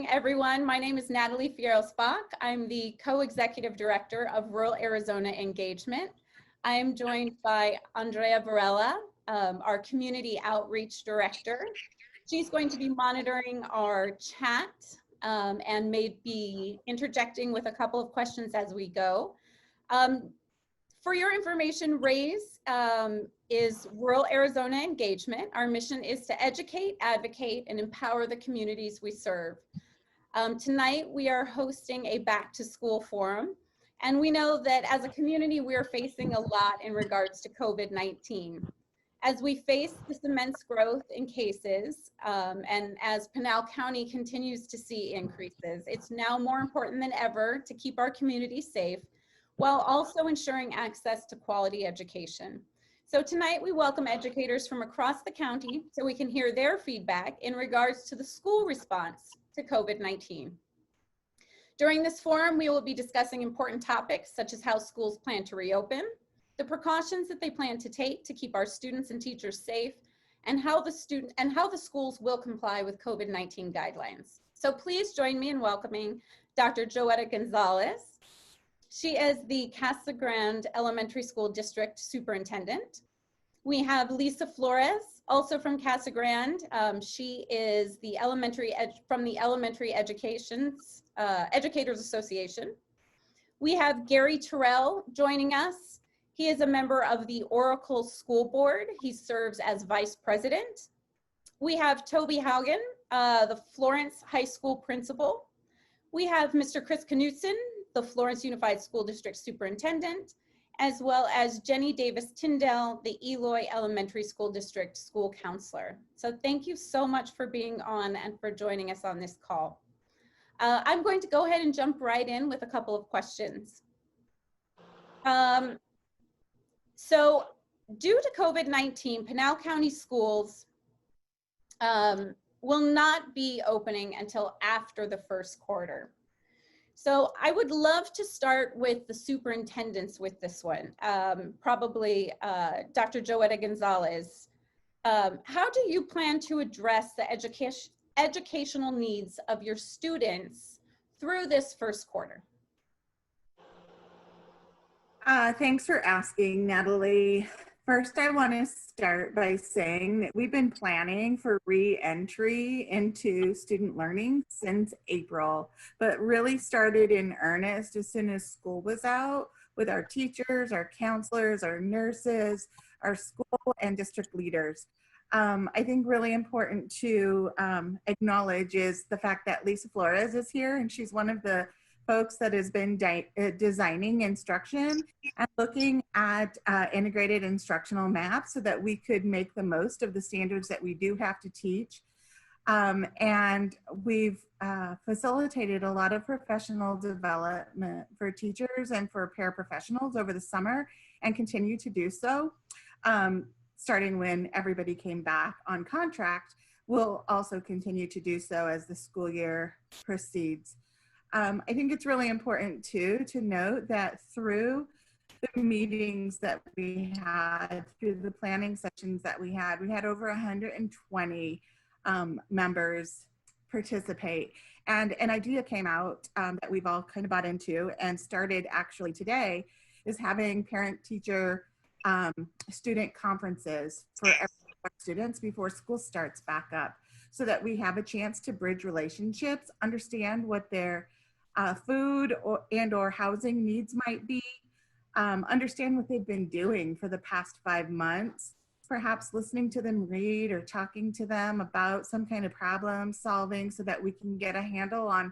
morning, everyone. My name is Natalie Fierro-Spock. I'm the co-executive director of Rural Arizona Engagement. I am joined by Andrea Varela, our community outreach director. She's going to be monitoring our chat and may be interjecting with a couple of questions as we go. For your information, RAZE is Rural Arizona Engagement. Our mission is to educate, advocate, and empower the communities we serve. Tonight, we are hosting a back to school forum. And we know that as a community, we are facing a lot in regards to COVID-19. As we face this immense growth in cases, and as Pinal County continues to see increases, it's now more important than ever to keep our community safe, while also ensuring access to quality education. So tonight we welcome educators from across the county so we can hear their feedback in regards to the school response to COVID-19. During this forum, we will be discussing important topics such as how schools plan to reopen, the precautions that they plan to take to keep our students and teachers safe, and how the schools will comply with COVID-19 guidelines. So please join me in welcoming Dr. Joetta Gonzalez. She is the Casa Grande Elementary School District Superintendent. We have Lisa Flores, also from Casa Grande. She is the from the Elementary Educators Association. We have Gary Terrell joining us. He is a member of the Oracle School Board. He serves as Vice President. We have Toby Haugen, the Florence High School Principal. We have Mr. Chris Knutson, the Florence Unified School District Superintendent, as well as Jenny Davis Tyndall, the Eloy Elementary School District School Counselor. So thank you so much for being on and for joining us on this call. I'm going to go ahead and jump right in with a couple of questions. So due to COVID-19, Pinal County schools will not be opening until after the first quarter. So I would love to start with the superintendents with this one, probably Dr. Joetta Gonzalez. How do you plan to address the educational needs of your students through this first quarter? Thanks for asking, Natalie. First, I want to start by saying that we've been planning for re-entry into student learning since April, but really started in earnest as soon as school was out with our teachers, our counselors, our nurses, our school and district leaders. I think really important to acknowledge is the fact that Lisa Flores is here, and she's one of the folks that has been designing instruction and looking at integrated instructional maps so that we could make the most of the standards that we do have to teach. And we've facilitated a lot of professional development for teachers and for paraprofessionals over the summer and continue to do so. Starting when everybody came back on contract, we'll also continue to do so as the school year proceeds. I think it's really important too to note that through the meetings that we had, through the planning sessions that we had over 120 members participate. And an idea came out that we've all kind of bought into and started actually today is having parent-teacher student conferences for every students before school starts back up so that we have a chance to bridge relationships, understand what their food or housing needs might be, understand what they've been doing for the past 5 months, perhaps listening to them read or talking to them about some kind of problem solving so that we can get a handle on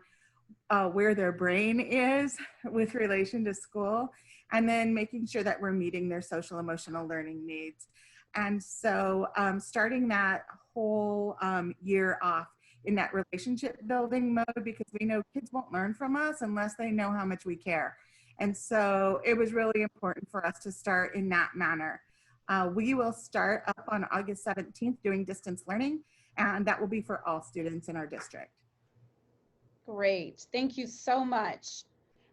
where their brain is with relation to school, and then making sure that we're meeting their social emotional learning needs. And so starting that whole year off in that relationship building mode, because we know kids won't learn from us unless they know how much we care. And so it was really important for us to start in that manner. We will start up on August 17th doing distance learning, and that will be for all students in our district. Great, thank you so much.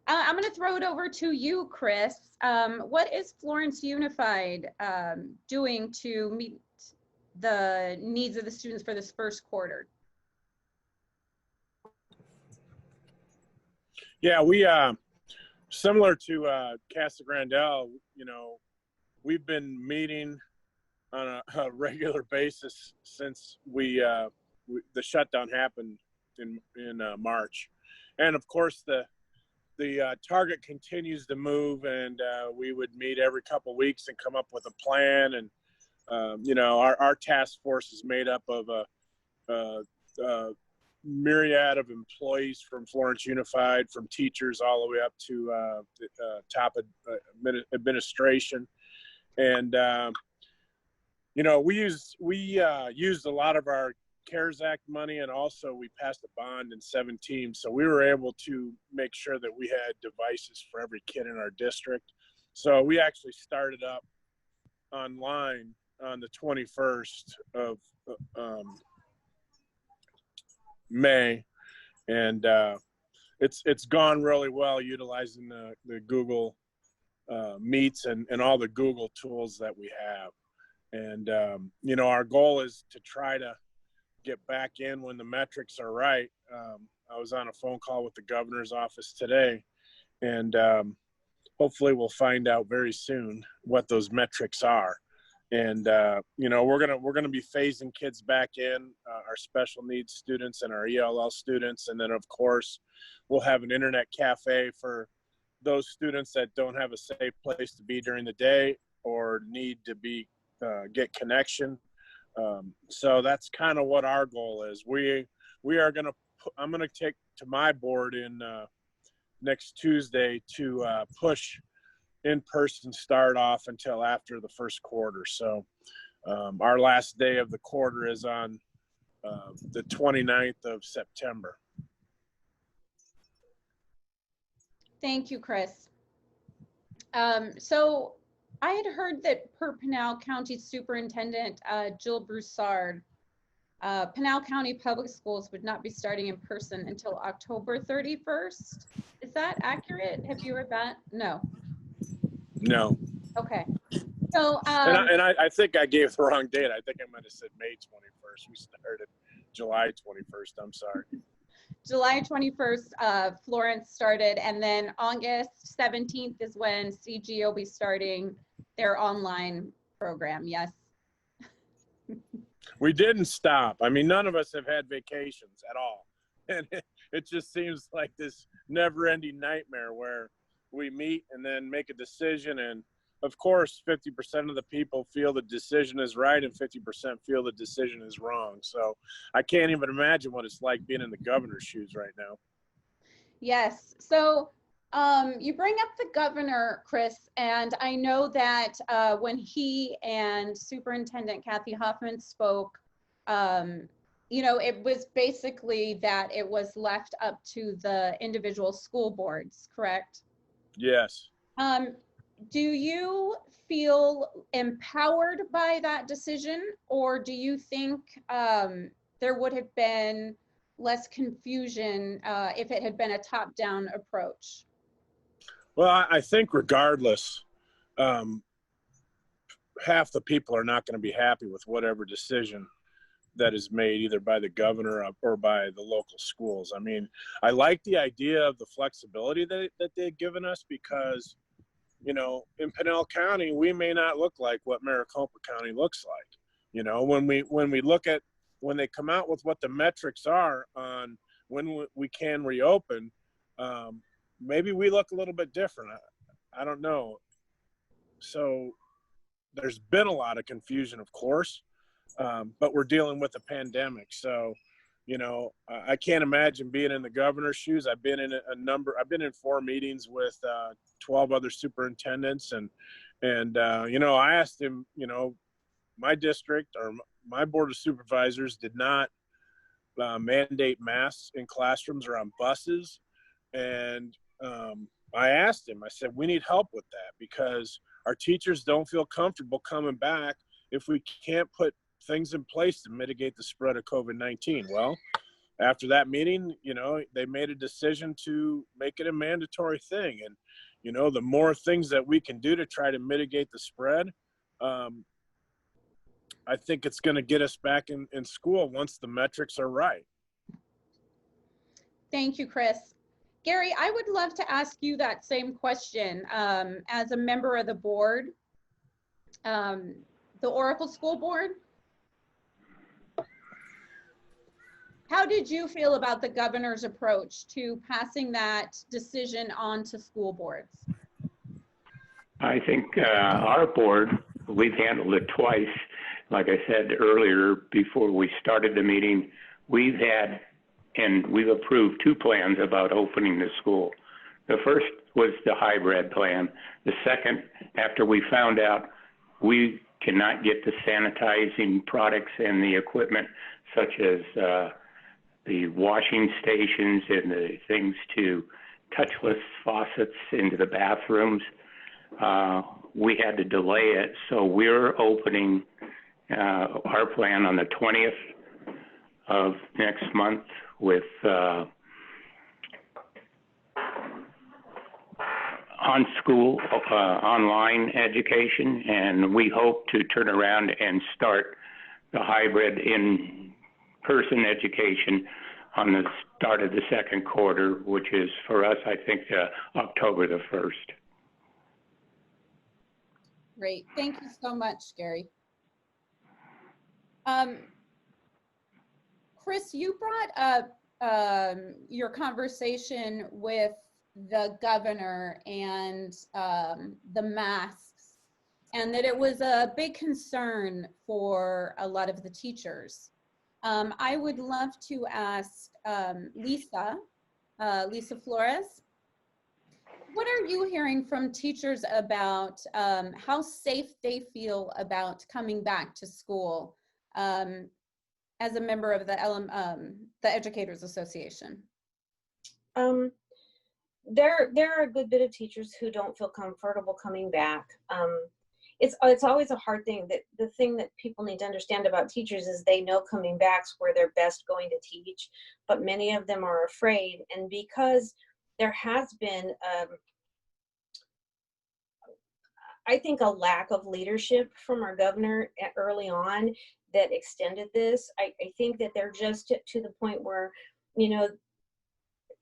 I'm gonna throw it over to you, Chris. What is Florence Unified doing to meet the needs of the students for this first quarter? Yeah, we similar to Casa Grandel, we've been meeting on a regular basis since the shutdown happened in March, and of course the target continues to move, and we would meet every couple of weeks and come up with a plan. And our task force is made up of a myriad of employees from Florence Unified, from teachers all the way up to top administration. And we used a lot of our CARES Act money, and also we passed a bond in 2017, so we were able to make sure that we had devices for every kid in our district. So we actually started up online on the 21st of May, and it's gone really well, utilizing the Google Meets and all the Google tools that we have. And our goal is to try to get back in when the metrics are right. I was on a phone call with the governor's office today, and hopefully we'll find out very soon what those metrics are. And we're gonna be phasing kids back in, our special needs students and our ELL students, and then of course we'll have an internet cafe for those students that don't have a safe place to be during the day or need to get connection. So that's kind of what our goal is. I'm gonna take to my board in next Tuesday to push in-person start off until after the first quarter. So our last day of the quarter is on the 29th of September. Thank you, Chris. So I had heard that per Pinal County Superintendent Jill Broussard, Pinal County Public Schools would not be starting in person until October 31st. Is that accurate? Have you heard that? No. No. Okay. So and I think I gave the wrong date. I think I might have said May 21st. We started July 21st. I'm sorry. July 21st, Florence started, and then August 17th is when CG will be starting their online program. Yes. We didn't stop. I mean, none of us have had vacations at all. And it just seems like this never-ending nightmare where we meet and then make a decision. And of course, 50% of the people feel the decision is right and 50% feel the decision is wrong. So I can't even imagine what it's like being in the governor's shoes right now. Yes. So you bring up the governor, Chris, and I know that when he and Superintendent Kathy Hoffman spoke, it was basically that it was left up to the individual school boards, correct? Yes. Do you feel empowered by that decision, or do you think there would have been less confusion if it had been a top-down approach? Well, I think regardless, half the people are not going to be happy with whatever decision that is made either by the governor or by the local schools. I mean, I like the idea of the flexibility that they've given us because, in Pinal County, we may not look like what Maricopa County looks like. When they come out with what the metrics are on when we can reopen, maybe we look a little bit different. I don't know. So there's been a lot of confusion, of course, but we're dealing with a pandemic. So, I can't imagine being in the governor's shoes. I've been in 4 meetings with 12 other superintendents, and I asked him, my district or my board of supervisors did not mandate masks in classrooms or on buses. And I asked him, I said, we need help with that because our teachers don't feel comfortable coming back if we can't put things in place to mitigate the spread of COVID-19. Well, after that meeting, they made a decision to make it a mandatory thing. And, the more things that we can do to try to mitigate the spread, I think it's going to get us back in school once the metrics are right. Thank you, Chris. Gary, I would love to ask you that same question as a member of the board, the Oracle School Board. How did you feel about the governor's approach to passing that decision on to school boards? I think our board, we've handled it twice. Like I said earlier, before we started the meeting, we've had and we've approved 2 plans about opening the school. The first was the hybrid plan. The second, after we found out we cannot get the sanitizing products and the equipment, such as the washing stations and the things to touchless faucets into the bathrooms, we had to delay it. So we're opening our plan on the 20th of next month with on-school online education, and we hope to turn around and start the hybrid in-person education on the start of the second quarter, which is for us, I think, October the 1st. Great, thank you so much, Gary. Chris, you brought up your conversation with the governor and the masks, and that it was a big concern for a lot of the teachers. I would love to ask Lisa Flores, what are you hearing from teachers about how safe they feel about coming back to school as a member of the Educators Association? There are a good bit of teachers who don't feel comfortable coming back. It's always a hard thing. The thing that people need to understand about teachers is they know coming back's where they're best going to teach, but many of them are afraid. And because there has been, I think, a lack of leadership from our governor early on that extended this, I think that they're just to the point where, you know,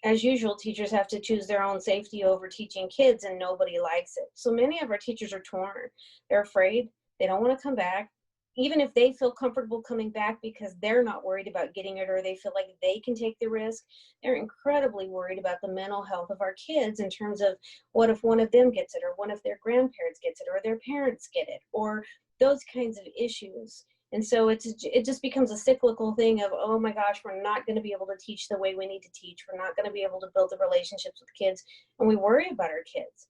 as usual, teachers have to choose their own safety over teaching kids, and nobody likes it. So many of our teachers are torn. They're afraid. They don't want to come back, even if they feel comfortable coming back because they're not worried about getting it or they feel like they can take the risk. They're incredibly worried about the mental health of our kids in terms of what if one of them gets it, or what if their grandparents gets it, or their parents get it, or those kinds of issues. And so it just becomes a cyclical thing of, oh my gosh, we're not going to be able to teach the way we need to teach. We're not going to be able to build the relationships with kids. And we worry about our kids,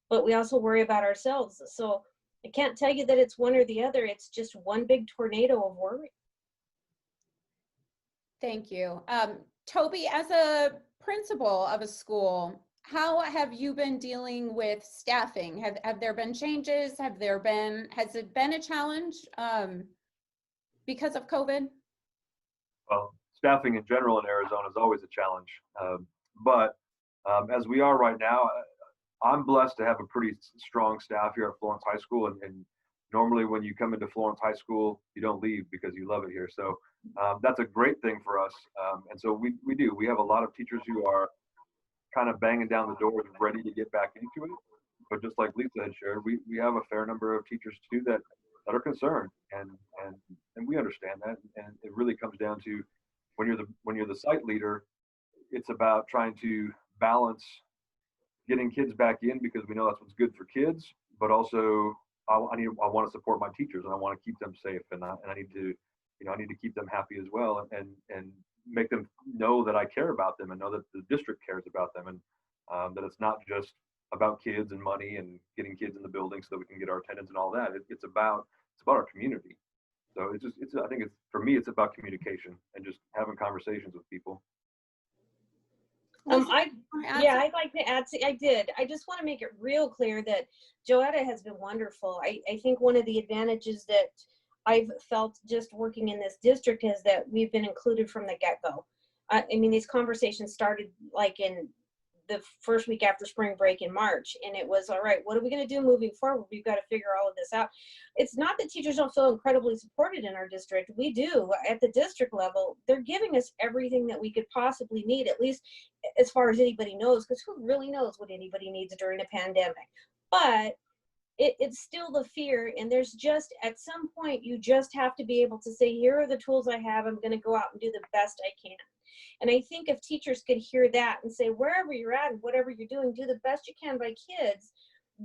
but we also worry about ourselves. So I can't tell you that it's one or the other. It's just one big tornado of worry. Thank you. Toby, as a principal of a school, how have you been dealing with staffing? Have there been changes? Has it been a challenge because of COVID? Well, staffing in general in Arizona is always a challenge. But as we are right now, I'm blessed to have a pretty strong staff here at Florence High School. And normally when you come into Florence High School, you don't leave because you love it here. So that's a great thing for us. And so we do. We have a lot of teachers who are kind of banging down the door and ready to get back into it. But just like Lisa had shared, we have a fair number of teachers too that are concerned, and we understand that. And it really comes down to when you're the site leader, it's about trying to balance getting kids back in because we know that's what's good for kids, but also I want to support my teachers and I want to keep them safe, and I need to, I need to keep them happy as well, and make them know that I care about them and know that the district cares about them, and that it's not just about kids and money and getting kids in the building so that we can get our attendance and all that. It's about our community. So I think for me, it's about communication and just having conversations with people. I'd like to add, I just want to make it real clear that Joetta has been wonderful. I think one of the advantages that I've felt just working in this district is that we've been included from the get-go. I mean, these conversations started like in the first week after spring break in March. And it was, all right, what are we going to do moving forward? We've got to figure all of this out. It's not that teachers don't feel incredibly supported in our district. We do. At the district level, they're giving us everything that we could possibly need, at least as far as anybody knows, because who really knows what anybody needs during a pandemic? But it's still the fear, and there's just, at some point, you just have to be able to say, here are the tools I have, I'm going to go out and do the best I can. And I think if teachers could hear that and say, wherever you're at and whatever you're doing, do the best you can by kids,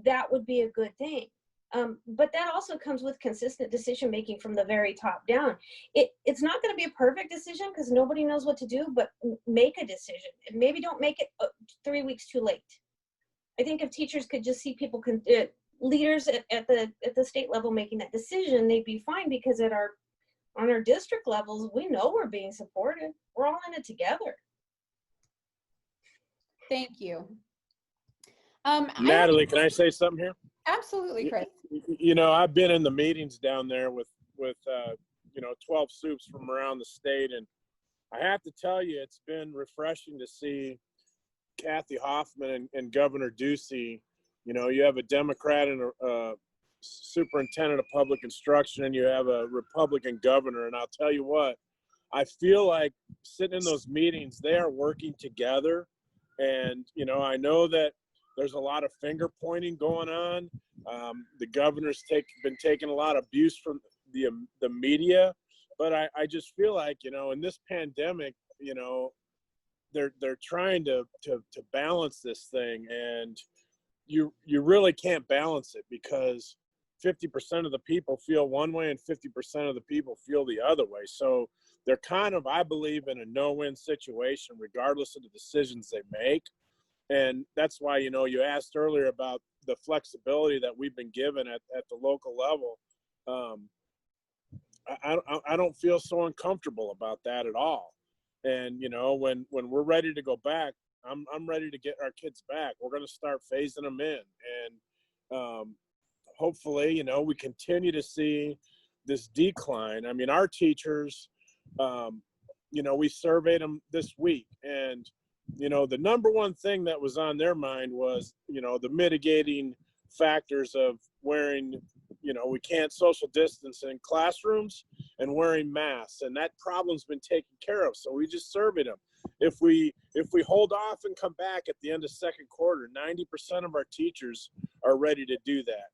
that would be a good thing. But that also comes with consistent decision making from the very top down. It's not going to be a perfect decision because nobody knows what to do, but make a decision, and maybe don't make it 3 weeks too late. I think if teachers could just see people leaders at the state level making that decision, they'd be fine, because on our district levels, we know we're being supported. We're all in it together. Thank you. Natalie, can I say something here? Absolutely, Chris. You know, I've been in the meetings down there with 12 soups from around the state, and I have to tell you, it's been refreshing to see Kathy Hoffman and Governor Ducey. You know, you have a Democrat and a superintendent of public instruction, and you have a Republican governor. And I'll tell you what, I feel like sitting in those meetings, they are working together. And, you know, I know that there's a lot of finger pointing going on. The governor's been taking a lot of abuse from the media. But I just feel like, you know, in this pandemic, you know, they're trying to balance this thing, and you really can't balance it, because 50% of the people feel one way and 50% of the people feel the other way. So they're kind of, I believe, in a no-win situation regardless of the decisions they make. And that's why, you know, you asked earlier about the flexibility that we've been given at the local level. I don't feel so uncomfortable about that at all. And, you know, when we're ready to go back, I'm ready to get our kids back. We're going to start phasing them in. And hopefully, you know, we continue to see this decline. I mean, our teachers, you know, we surveyed them this week. And, you know, the number one thing that was on their mind was, you know, the mitigating factors of wearing, you know, we can't social distance in classrooms and wearing masks. And that problem's been taken care of. So we just surveyed them. If we hold off and come back at the end of second quarter, 90% of our teachers are ready to do that.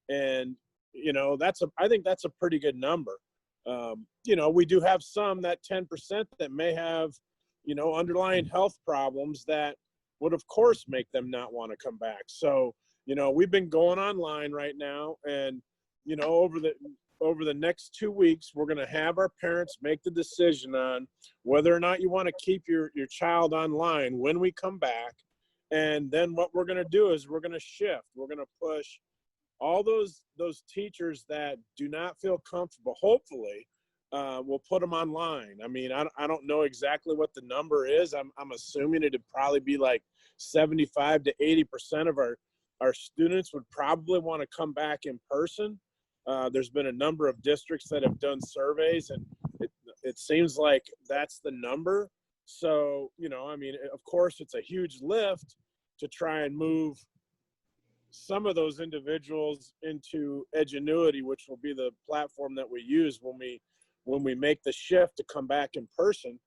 And, you know, I think that's a pretty good number. You know, we do have some, that 10% that may have, you know, underlying health problems that would of course make them not want to come back. So, you know, we've been going online right now, and, you know, over the next 2 weeks, we're going to have our parents make the decision on whether or not you want to keep your child online when we come back. And then what we're going to do is we're going to shift. We're going to push all those teachers that do not feel comfortable, hopefully, we'll put them online. I mean, I don't know exactly what the number is. I'm assuming it'd probably be like 75 to 80% of our students would probably want to come back in person. There's been a number of districts that have done surveys, and it seems like that's the number. So, you know, I mean, of course, it's a huge lift to try and move some of those individuals into Edgenuity, which will be the platform that we use when we make the shift to come back in person.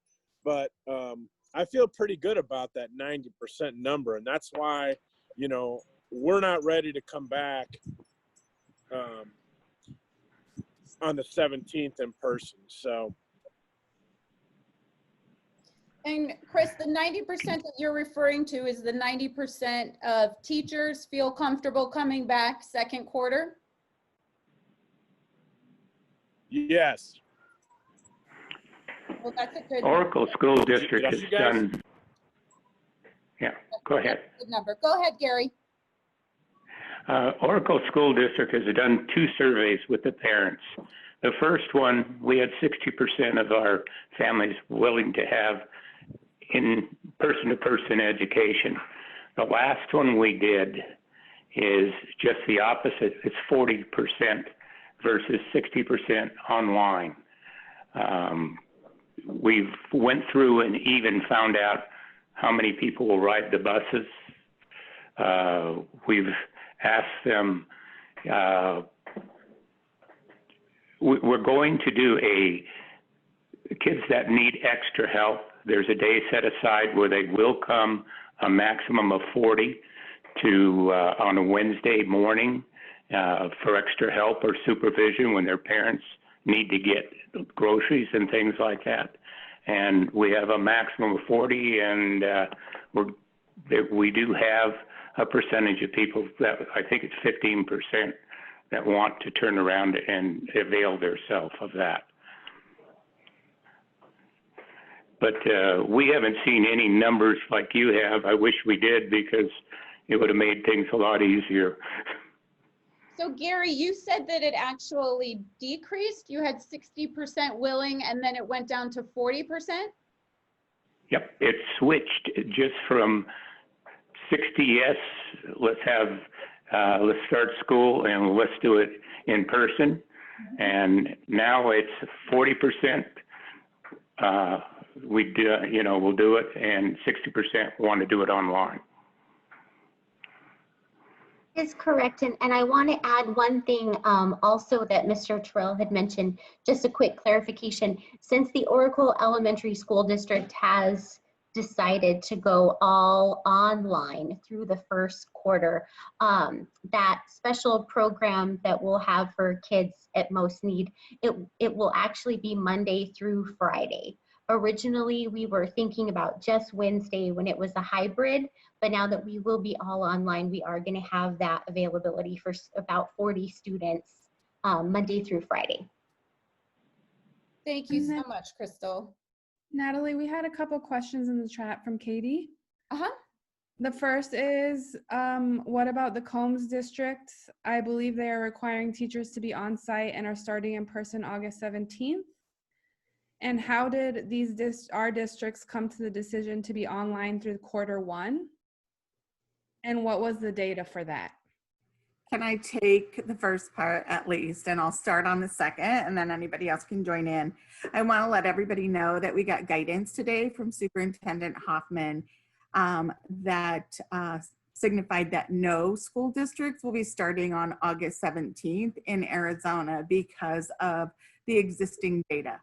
But I feel pretty good about that 90% number, and that's why, you know, we're not ready to come back on the 17th in person. So. And Chris, the 90% that you're referring to is the 90% of teachers feel comfortable coming back second quarter? Yes. Well, that's a good Oracle School District has done. Yeah, go ahead. good number. Go ahead, Gary. Oracle School District has done 2 surveys with the parents. The first one, we had 60% of our families willing to have in person-to-person education. The last one we did is just the opposite. It's 40% versus 60% online. We've went through and even found out how many people will ride the buses. We've asked them, we're going to do kids that need extra help. There's a day set aside where they will come, a maximum of 40 on a Wednesday morning for extra help or supervision when their parents need to get groceries and things like that. And we have a maximum of 40, and we do have a percentage of people that I think it's 15% that want to turn around and avail themselves of that. But we haven't seen any numbers like you have. I wish we did, because it would have made things a lot easier. So Gary, you said that it actually decreased. You had 60% willing and then it went down to 40%? Yep, it switched just from 60 yes, let's start school and let's do it in person. And now it's 40%. We'll do it, and 60% want to do it online. Is correct. And I want to add one thing also that Mr. Terrell had mentioned, just a quick clarification. Since the Oracle Elementary School District has decided to go all online through the first quarter, that special program that we'll have for kids at most need, it will actually be Monday through Friday. Originally, we were thinking about just Wednesday when it was a hybrid, but now that we will be all online, we are going to have that availability for about 40 students Monday through Friday. Thank you so much, Crystal. Natalie, we had a couple questions in the chat from Katie. The first is, what about the Combs district? I believe they are requiring teachers to be on site and are starting in person August 17th. And how did our districts come to the decision to be online through Q1? And what was the data for that? Can I take the first part at least, and I'll start on the second, and then anybody else can join in. I want to let everybody know that we got guidance today from Superintendent Hoffman that signified that no school districts will be starting on August 17th in Arizona because of the existing data.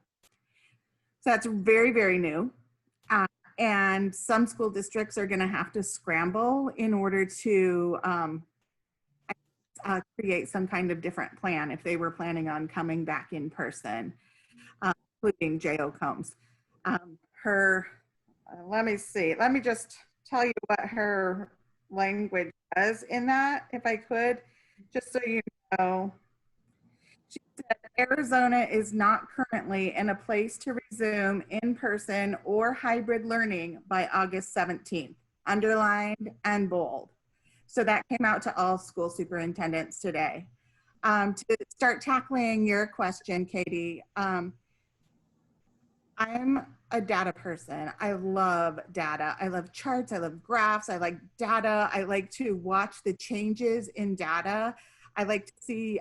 So that's very, very new. And some school districts are going to have to scramble in order to create some kind of different plan if they were planning on coming back in person, including J.O. Combs. Let me just tell you what her language was in that, if I could, just so you know. She said, Arizona is not currently in a place to resume in-person or hybrid learning by August 17th, underlined and bold. So that came out to all school superintendents today. To start tackling your question, Katie, I'm a data person. I love data. I love charts. I love graphs. I like data. I like to watch the changes in data. I like to see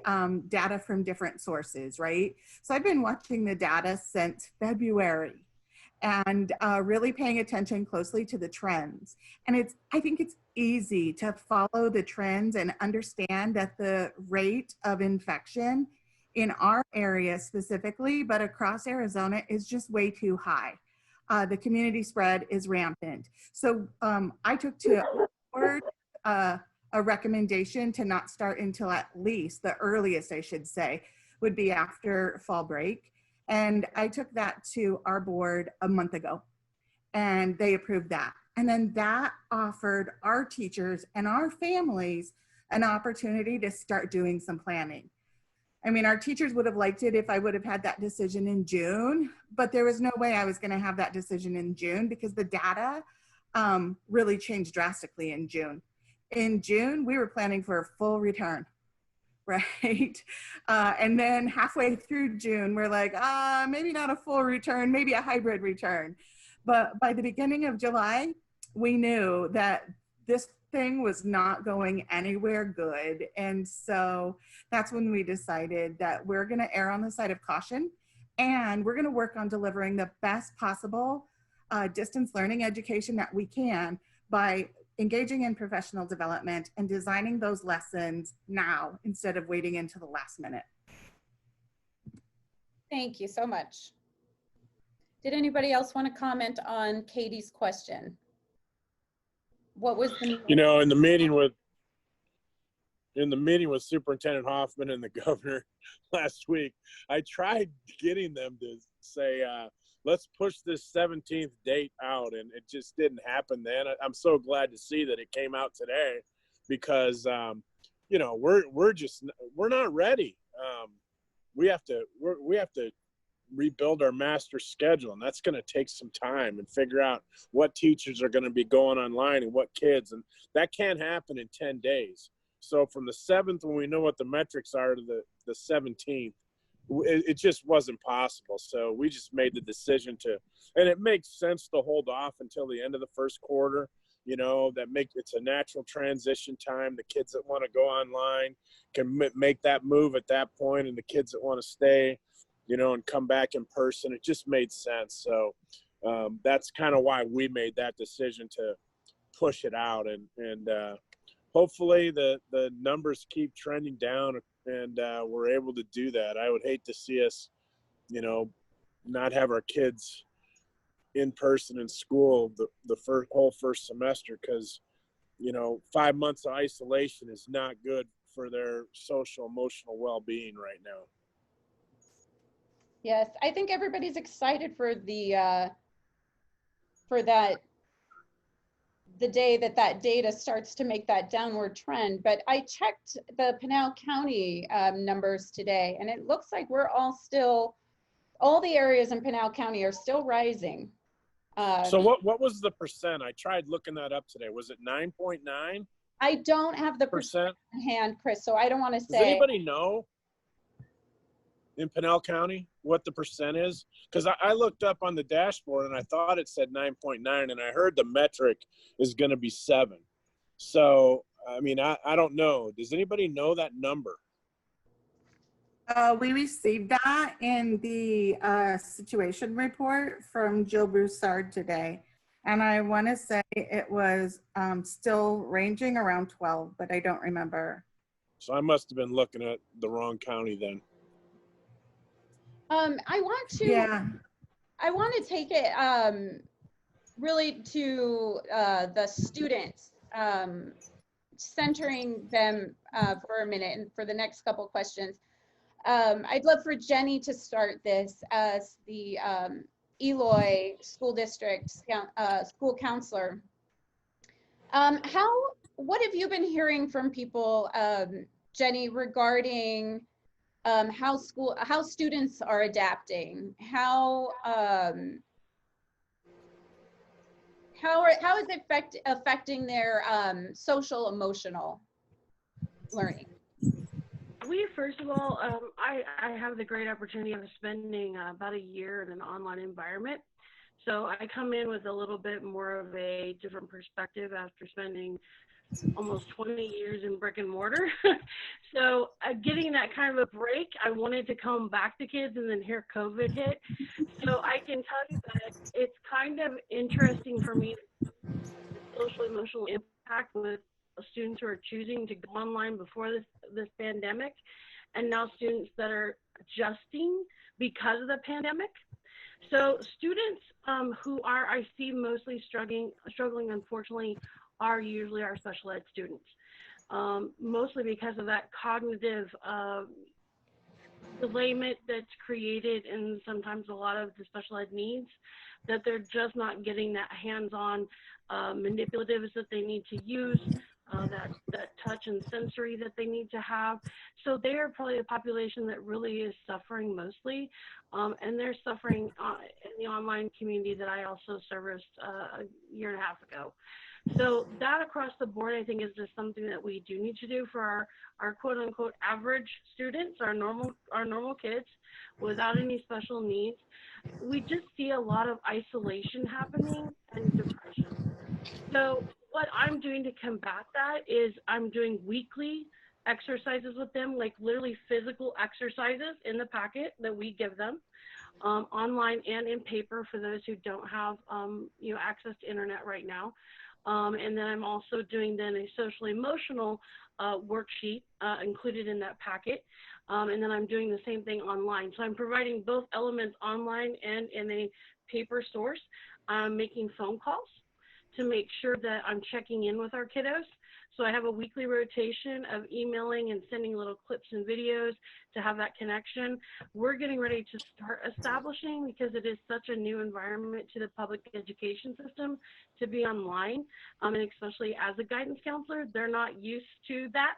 data from different sources, right? So I've been watching the data since February and really paying attention closely to the trends. And I think it's easy to follow the trends and understand that the rate of infection in our area specifically, but across Arizona, is just way too high. The community spread is rampant. So I took to board a recommendation to not start until at least, the earliest I should say, would be after fall break. And I took that to our board a month ago and they approved that. And then that offered our teachers and our families an opportunity to start doing some planning. I mean, our teachers would have liked it if I would have had that decision in June, but there was no way I was going to have that decision in June because the data really changed drastically in June. In June, we were planning for a full return, right? And then halfway through June, we're like, maybe not a full return, maybe a hybrid return. But by the beginning of July, we knew that this thing was not going anywhere good. And so that's when we decided that we're going to err on the side of caution and we're going to work on delivering the best possible distance learning education that we can by engaging in professional development and designing those lessons now instead of waiting until the last minute. Thank you so much. Did anybody else want to comment on Katie's question? What was the— You know, in the meeting with Superintendent Hoffman and the governor last week, I tried getting them to say, let's push this 17th date out, and it just didn't happen then. I'm so glad to see that it came out today, because you know, we're not ready. We have to rebuild our master schedule, and that's going to take some time, and figure out what teachers are going to be going online and what kids, and that can't happen in 10 days. So from the 7th, when we know what the metrics are, to the 17th, it just wasn't possible. So we just made the decision to, and it makes sense to hold off until the end of the first quarter. You know, it's a natural transition time. The kids that want to go online can make that move at that point, and the kids that want to stay, you know, and come back in person. It just made sense. So that's kind of why we made that decision to push it out, and hopefully the numbers keep trending down, and we're able to do that. I would hate to see us, you know, not have our kids in person in school the whole first semester, because, you know, 5 months of isolation is not good for their social emotional well-being right now. Yes, I think everybody's excited for the day that data starts to make that downward trend. But I checked the Pinal County numbers today, and it looks like we're all the areas in Pinal County are still rising. So what was the percent? I tried looking that up today. Was it 9.9? I don't have the percent in hand, Chris, so I don't want to say. Does anybody know in Pinal County what the percent is? Because I looked up on the dashboard and I thought it said 9.9, and I heard the metric is going to be 7. So, I mean, I don't know. Does anybody know that number? We received that in the situation report from Jill Broussard today. And I want to say it was still ranging around 12, but I don't remember. So I must have been looking at the wrong county then. I want to take it really to the students, centering them for a minute and for the next couple questions. I'd love for Jenny to start this as the Eloy School District school counselor. What have you been hearing from people, Jenny, regarding how students are adapting? How is it affecting their social emotional learning? First of all, I have the great opportunity of spending about a year in an online environment. So I come in with a little bit more of a different perspective after spending almost 20 years in brick and mortar. So getting that kind of a break, I wanted to come back to kids, and then here COVID hit. So I can tell you that it's kind of interesting for me, the social emotional impact with students who are choosing to go online before this pandemic, and now students that are adjusting because of the pandemic. So students who are, I see mostly struggling, unfortunately, are usually our special ed students, mostly because of that cognitive delayment that's created in sometimes a lot of the special ed needs, that they're just not getting that hands-on manipulatives that they need to use, that touch and sensory that they need to have. So they are probably the population that really is suffering mostly, and they're suffering in the online community that I also serviced a year and a half ago. So that across the board, I think, is just something that we do need to do for our quote unquote average students, our normal kids without any special needs. We just see a lot of isolation happening and depression. So what I'm doing to combat that is I'm doing weekly exercises with them, like literally physical exercises in the packet that we give them. online and in paper for those who don't have, access to internet right now. And then I'm also doing then a social emotional worksheet included in that packet. And then I'm doing the same thing online. So I'm providing both elements online and in a paper source. I'm making phone calls to make sure that I'm checking in with our kiddos. So I have a weekly rotation of emailing and sending little clips and videos to have that connection. We're getting ready to start establishing, because it is such a new environment to the public education system, to be online, and especially as a guidance counselor, they're not used to that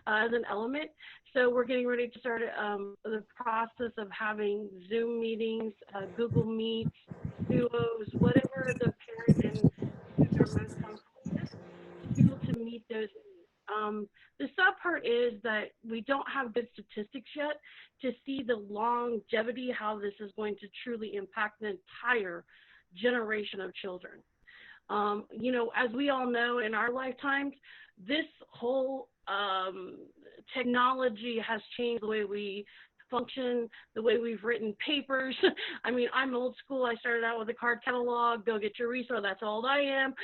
as an element. So we're getting ready to start the process of having Zoom meetings, Google Meets, Duos, whatever the parent and students are most comfortable with, to be able to meet those needs. The sad part is that we don't have good statistics yet to see the longevity, how this is going to truly impact the entire generation of children. As we all know, in our lifetimes, this whole technology has changed the way we function, the way we've written papers. I mean, I'm old school. I started out with a card catalog, go get your resource, that's all I am.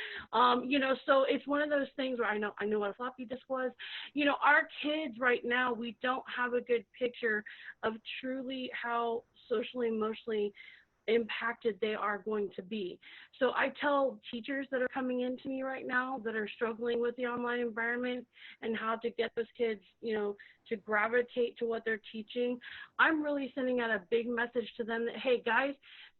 So it's one of those things where I knew what a floppy disk was. Our kids right now, we don't have a good picture of truly how socially, emotionally impacted they are going to be. So I tell teachers that are coming into me right now that are struggling with the online environment and how to get those kids, to gravitate to what they're teaching. I'm really sending out a big message to them that, hey guys,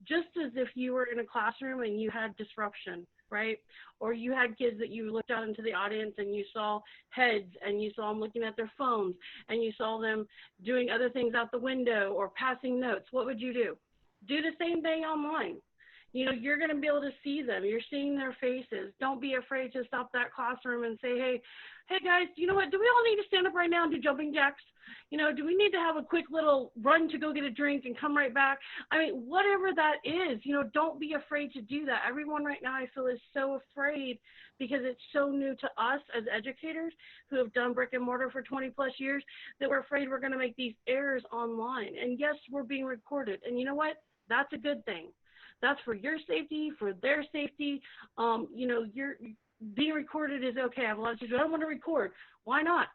just as if you were in a classroom and you had disruption, right? Or you had kids that you looked out into the audience and you saw heads and you saw them looking at their phones and you saw them doing other things out the window or passing notes, what would you do? Do the same thing online. You're going to be able to see them. You're seeing their faces. Don't be afraid to stop that classroom and say, hey guys, you know what? Do we all need to stand up right now and do jumping jacks? Do we need to have a quick little run to go get a drink and come right back? I mean, whatever that is, don't be afraid to do that. Everyone right now, I feel, is so afraid because it's so new to us as educators who have done brick and mortar for 20 plus years that we're afraid we're going to make these errors online. And yes, we're being recorded. And you know what? That's a good thing. That's for your safety, for their safety. You're being recorded is okay. I have a lot of teachers, I don't want to record. Why not?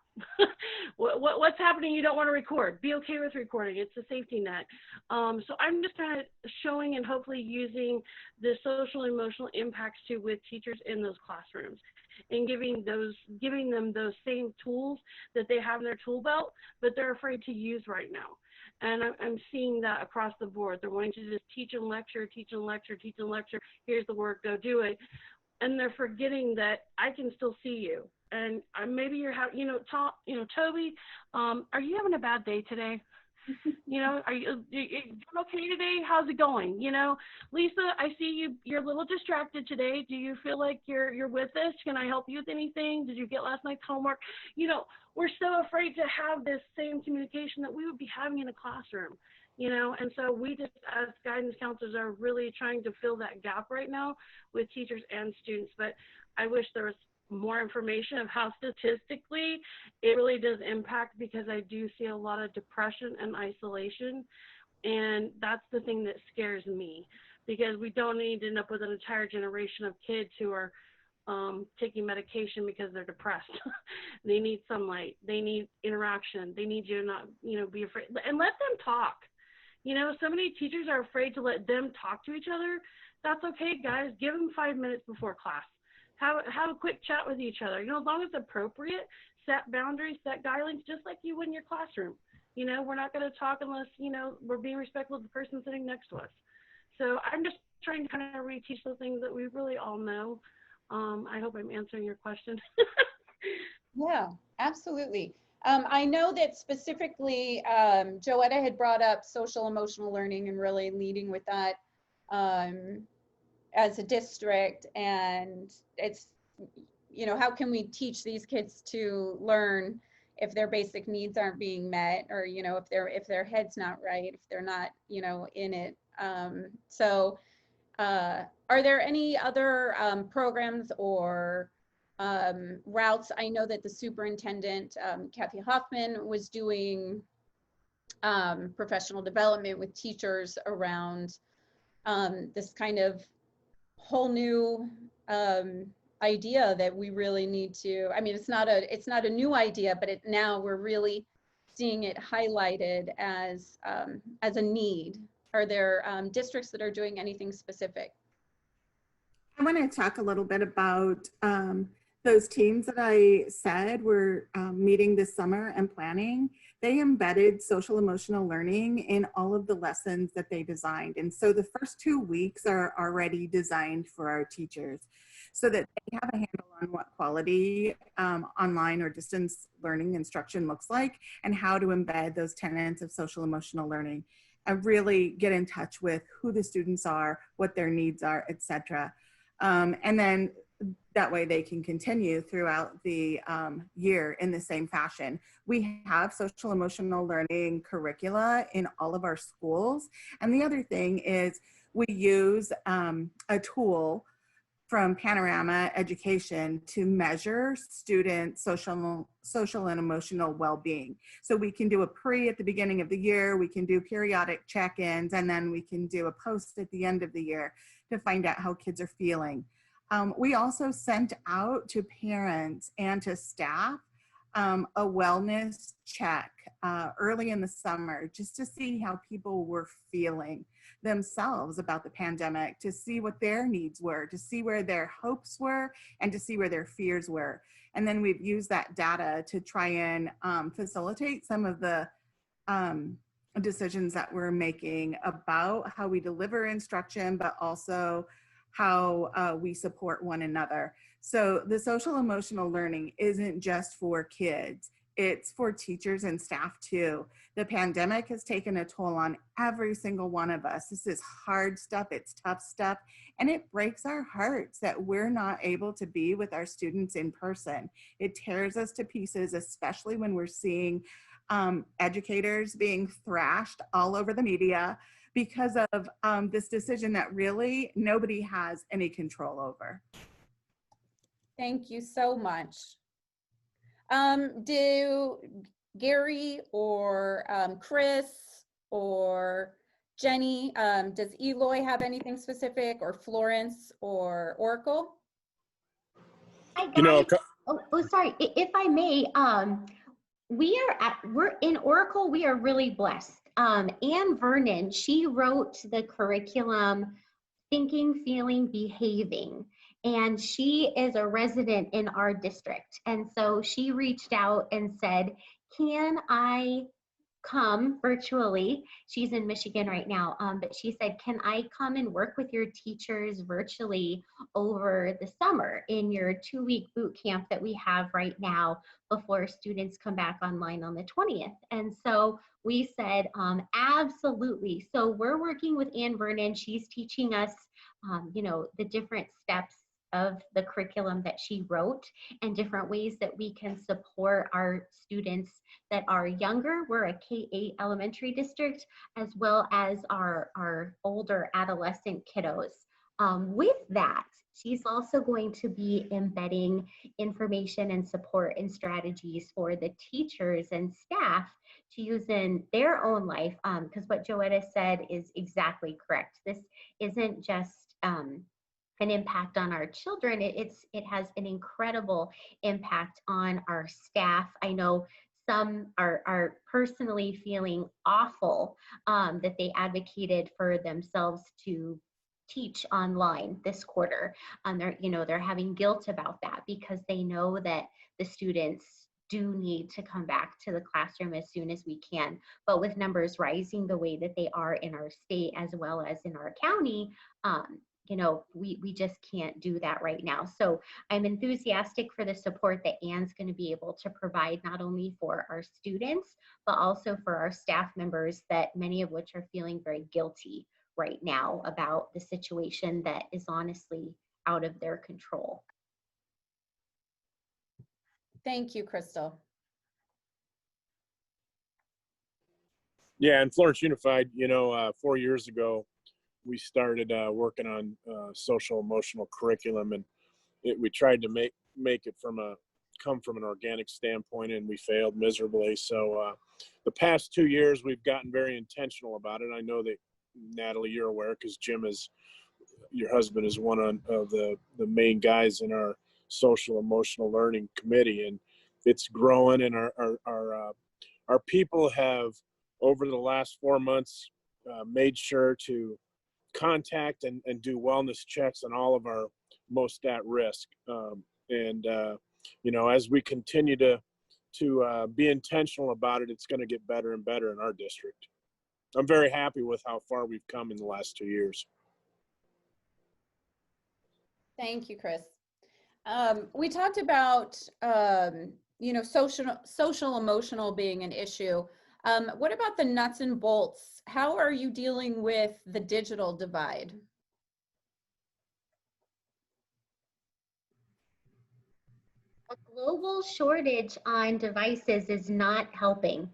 What's happening you don't want to record? Be okay with recording. It's a safety net. So I'm just kind of showing and hopefully using the social emotional impacts too with teachers in those classrooms and giving them those same tools that they have in their tool belt, but they're afraid to use right now. And I'm seeing that across the board. They're wanting to just teach and lecture, teach and lecture, teach and lecture. Here's the work, go do it. And they're forgetting that I can still see you. And maybe you're having, Toby, are you having a bad day today? Are you okay today? How's it going? Lisa, I see you're a little distracted today. Do you feel like you're with us? Can I help you with anything? Did you get last night's homework? We're so afraid to have this same communication that we would be having in a classroom, and so we just, as guidance counselors, are really trying to fill that gap right now with teachers and students. But I wish there was more information of how statistically it really does impact, because I do see a lot of depression and isolation. And that's the thing that scares me, because we don't need to end up with an entire generation of kids who are taking medication because they're depressed. They need sunlight. They need interaction. They need you to not, be afraid, and let them talk. So many teachers are afraid to let them talk to each other. That's okay, guys. Give them 5 minutes before class. Have a quick chat with each other. As long as it's appropriate, set boundaries, set guidelines, just like you would in your classroom. We're not going to talk unless, we're being respectful of the person sitting next to us. So I'm just trying to kind of reteach those things that we really all know. I hope I'm answering your question. Yeah, absolutely. I know that specifically, Joetta had brought up social emotional learning and really leading with that as a district. And it's, how can we teach these kids to learn if their basic needs aren't being met, or, if their head's not right, if they're not, in it. So are there any other programs or routes? I know that the superintendent, Kathy Hoffman, was doing professional development with teachers around this kind of whole new idea that we really need to, I mean, it's not a new idea, but now we're really seeing it highlighted as a need. Are there districts that are doing anything specific? I want to talk a little bit about those teams that I said were meeting this summer and planning. They embedded social emotional learning in all of the lessons that they designed. And so the first 2 weeks are already designed for our teachers so that they have a handle on what quality online or distance learning instruction looks like and how to embed those tenets of social emotional learning and really get in touch with who the students are, what their needs are, etc. And then that way they can continue throughout the year in the same fashion. We have social emotional learning curricula in all of our schools. And the other thing is we use a tool from Panorama Education to measure student social and emotional well-being. So we can do a pre at the beginning of the year, we can do periodic check-ins, and then we can do a post at the end of the year to find out how kids are feeling. We also sent out to parents and to staff a wellness check early in the summer just to see how people were feeling themselves about the pandemic, to see what their needs were, to see where their hopes were, and to see where their fears were. And then we've used that data to try and facilitate some of the decisions that we're making about how we deliver instruction, but also how we support one another. So the social emotional learning isn't just for kids, it's for teachers and staff too. The pandemic has taken a toll on every single one of us. This is hard stuff, it's tough stuff, and it breaks our hearts that we're not able to be with our students in person. It tears us to pieces, especially when we're seeing educators being thrashed all over the media because of this decision that really nobody has any control over. Thank you so much. Do Gary or Chris or Jenny, does Eloy have anything specific, or Florence or Oracle? Hi guys. Sorry, if I may, we're in Oracle, we are really blessed. Anne Vernon, she wrote the curriculum Thinking, Feeling, Behaving, and she is a resident in our district. And so she reached out and said, can I come virtually? She's in Michigan right now, but she said, can I come and work with your teachers virtually over the summer in your 2-week boot camp that we have right now before students come back online on the 20th? And so we said, absolutely. So we're working with Anne Vernon. She's teaching us, the different steps of the curriculum that she wrote and different ways that we can support our students that are younger. We're a K-8 elementary district, as well as our older adolescent kiddos. With that, she's also going to be embedding information and support and strategies for the teachers and staff to use in their own life, because what Joetta said is exactly correct. This isn't just an impact on our children, it has an incredible impact on our staff. I know some are personally feeling awful that they advocated for themselves to teach online this quarter. They're having guilt about that because they know that the students do need to come back to the classroom as soon as we can. But with numbers rising the way that they are in our state as well as in our county, we just can't do that right now. So I'm enthusiastic for the support that Anne's going to be able to provide, not only for our students, but also for our staff members, that many of which are feeling very guilty right now about the situation that is honestly out of their control. Thank you, Crystal. Yeah, and Florence Unified, 4 years ago, we started working on social emotional curriculum, and we tried to make it from a come from an organic standpoint, and we failed miserably. So the past 2 years, we've gotten very intentional about it. I know that, Natalie, you're aware, because Jim is, your husband is one of the main guys in our social emotional learning committee, and it's growing. And our people have, over the last 4 months, made sure to contact and do wellness checks on all of our most at risk. As we continue to be intentional about it, it's going to get better and better in our district. I'm very happy with how far we've come in the last 2 years. Thank you, Chris. We talked about, social emotional being an issue. What about the nuts and bolts? How are you dealing with the digital divide? A global shortage on devices is not helping.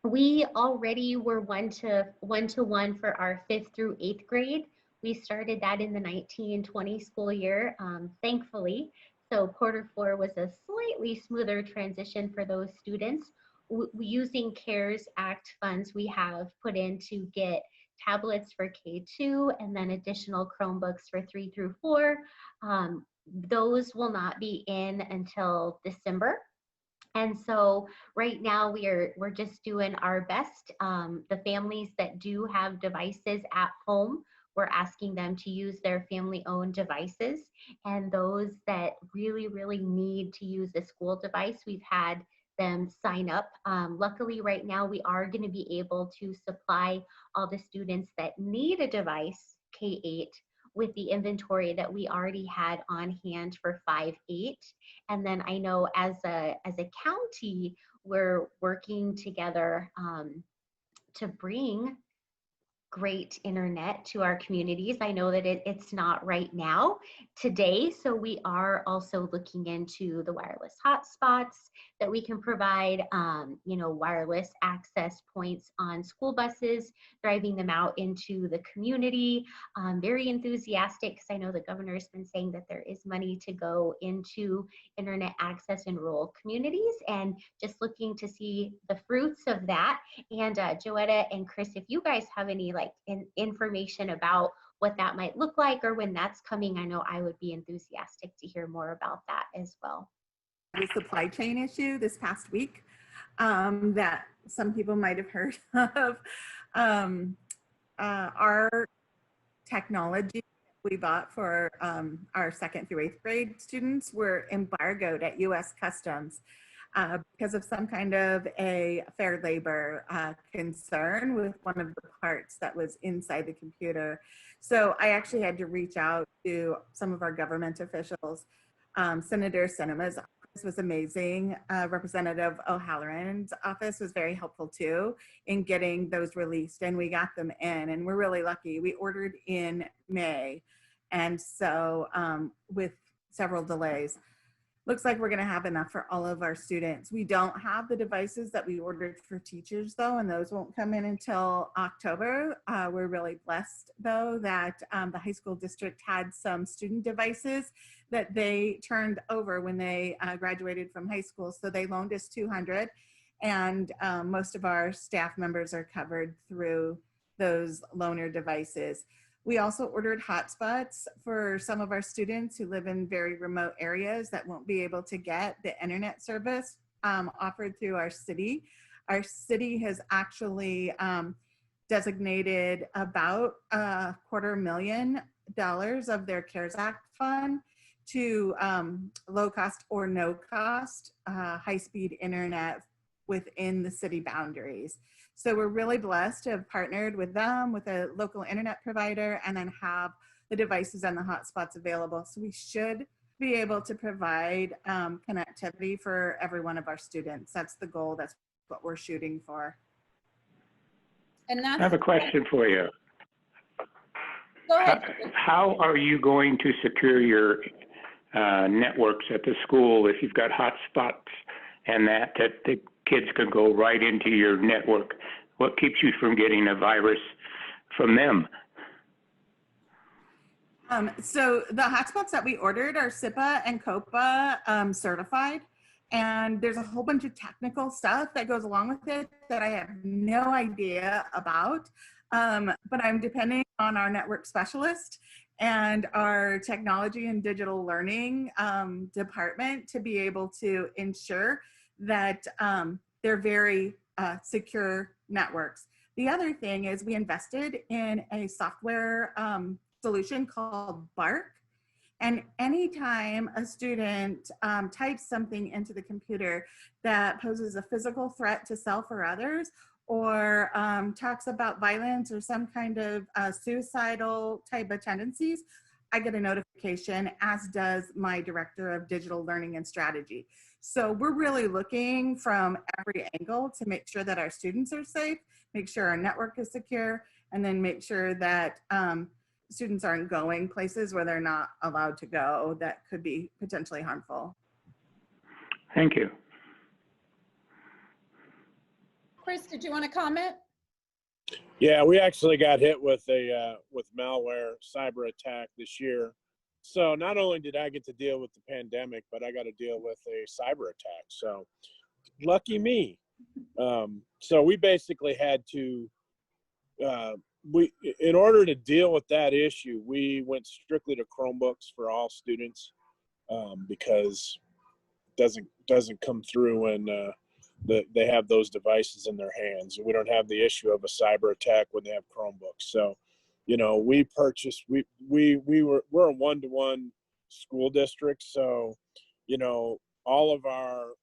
We already were one-to-one for our 5th through 8th grade. We started that in the 1920 school year, thankfully. So Q4 was a slightly smoother transition for those students. Using CARES Act funds, we have put in to get tablets for K2 and then additional Chromebooks for 3 through 4. Those will not be in until December. And so right now we're just doing our best. The families that do have devices at home, we're asking them to use their family-owned devices. And those that really, really need to use a school device, we've had them sign up. Luckily right now we are going to be able to supply all the students that need a device, K-8, with the inventory that we already had on hand for 5-8. And then I know as a county, we're working together to bring great internet to our communities. I know that it's not right now today, so we are also looking into the wireless hotspots that we can provide, wireless access points on school buses, driving them out into the community. Very enthusiastic because I know the governor's been saying that there is money to go into internet access in rural communities, and just looking to see the fruits of that. And Joetta and Chris, if you guys have any information about what that might look like or when that's coming, I know I would be enthusiastic to hear more about that as well. The supply chain issue this past week that some people might have heard of. Our technology we bought for our 2nd through 8th grade students were embargoed at U.S. Customs because of some kind of a fair labor concern with one of the parts that was inside the computer. So I actually had to reach out to some of our government officials. Senator Sinema's office was amazing. Representative O'Halloran's office was very helpful too in getting those released, and we got them in, and we're really lucky. We ordered in May, and so with several delays. Looks like we're going to have enough for all of our students. We don't have the devices that we ordered for teachers though, and those won't come in until October. We're really blessed though that the high school district had some student devices that they turned over when they graduated from high school. So they loaned us 200, and most of our staff members are covered through those loaner devices. We also ordered hotspots for some of our students who live in very remote areas that won't be able to get the internet service offered through our city. Our city has actually designated about $250,000 of their CARES Act fund to low cost or no cost high-speed internet within the city boundaries. So we're really blessed to have partnered with them, with a local internet provider, and then have the devices and the hotspots available. So we should be able to provide connectivity for every one of our students. That's the goal. That's what we're shooting for. And that's, I have a question for you. go ahead. How are you going to secure your networks at the school if you've got hotspots and that the kids can go right into your network? What keeps you from getting a virus from them? So the hotspots that we ordered are SIPA and COPA certified. And there's a whole bunch of technical stuff that goes along with it that I have no idea about. But I'm depending on our network specialist and our technology and digital learning department to be able to ensure that they're very secure networks. The other thing is we invested in a software solution called BARC. And anytime a student types something into the computer that poses a physical threat to self or others, or talks about violence or some kind of suicidal type of tendencies, I get a notification, as does my director of digital learning and strategy. So we're really looking from every angle to make sure that our students are safe, make sure our network is secure, and then make sure that students aren't going places where they're not allowed to go that could be potentially harmful. Thank you. Chris, did you want to comment? Yeah, we actually got hit with a with malware cyber attack this year. So not only did I get to deal with the pandemic, but I got to deal with a cyber attack. So lucky me. So we basically had to in order to deal with that issue, we went strictly to Chromebooks for all students because it doesn't come through when they have those devices in their hands. We don't have the issue of a cyber attack when they have Chromebooks. So, you know, we purchased, we're a one-to-one school district. So, you know, all of our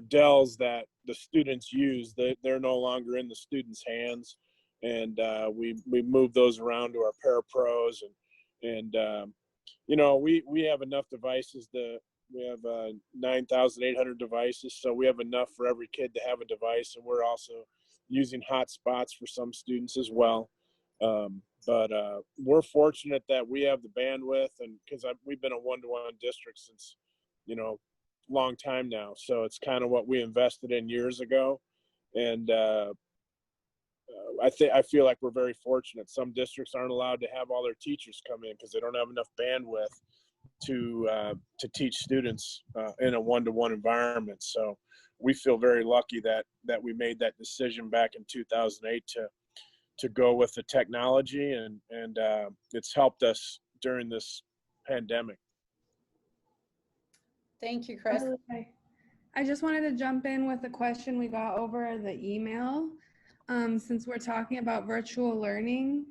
Dells that the students use, they're no longer in the students' hands, and we move those around to our parapros, and you know, we have enough devices. We have 9,800 devices, so we have enough for every kid to have a device, and we're also using hotspots for some students as well. But we're fortunate that we have the bandwidth, and because we've been a one-to-one district since, you know, long time now, so it's kind of what we invested in years ago, and I feel like we're very fortunate. Some districts aren't allowed to have all their teachers come in because they don't have enough bandwidth to teach students in a one-to-one environment. So we feel very lucky that we made that decision back in 2008 to go with the technology, and it's helped us during this pandemic. Thank you, Chris. Okay. I just wanted to jump in with a question we got over the email. Since we're talking about virtual learning,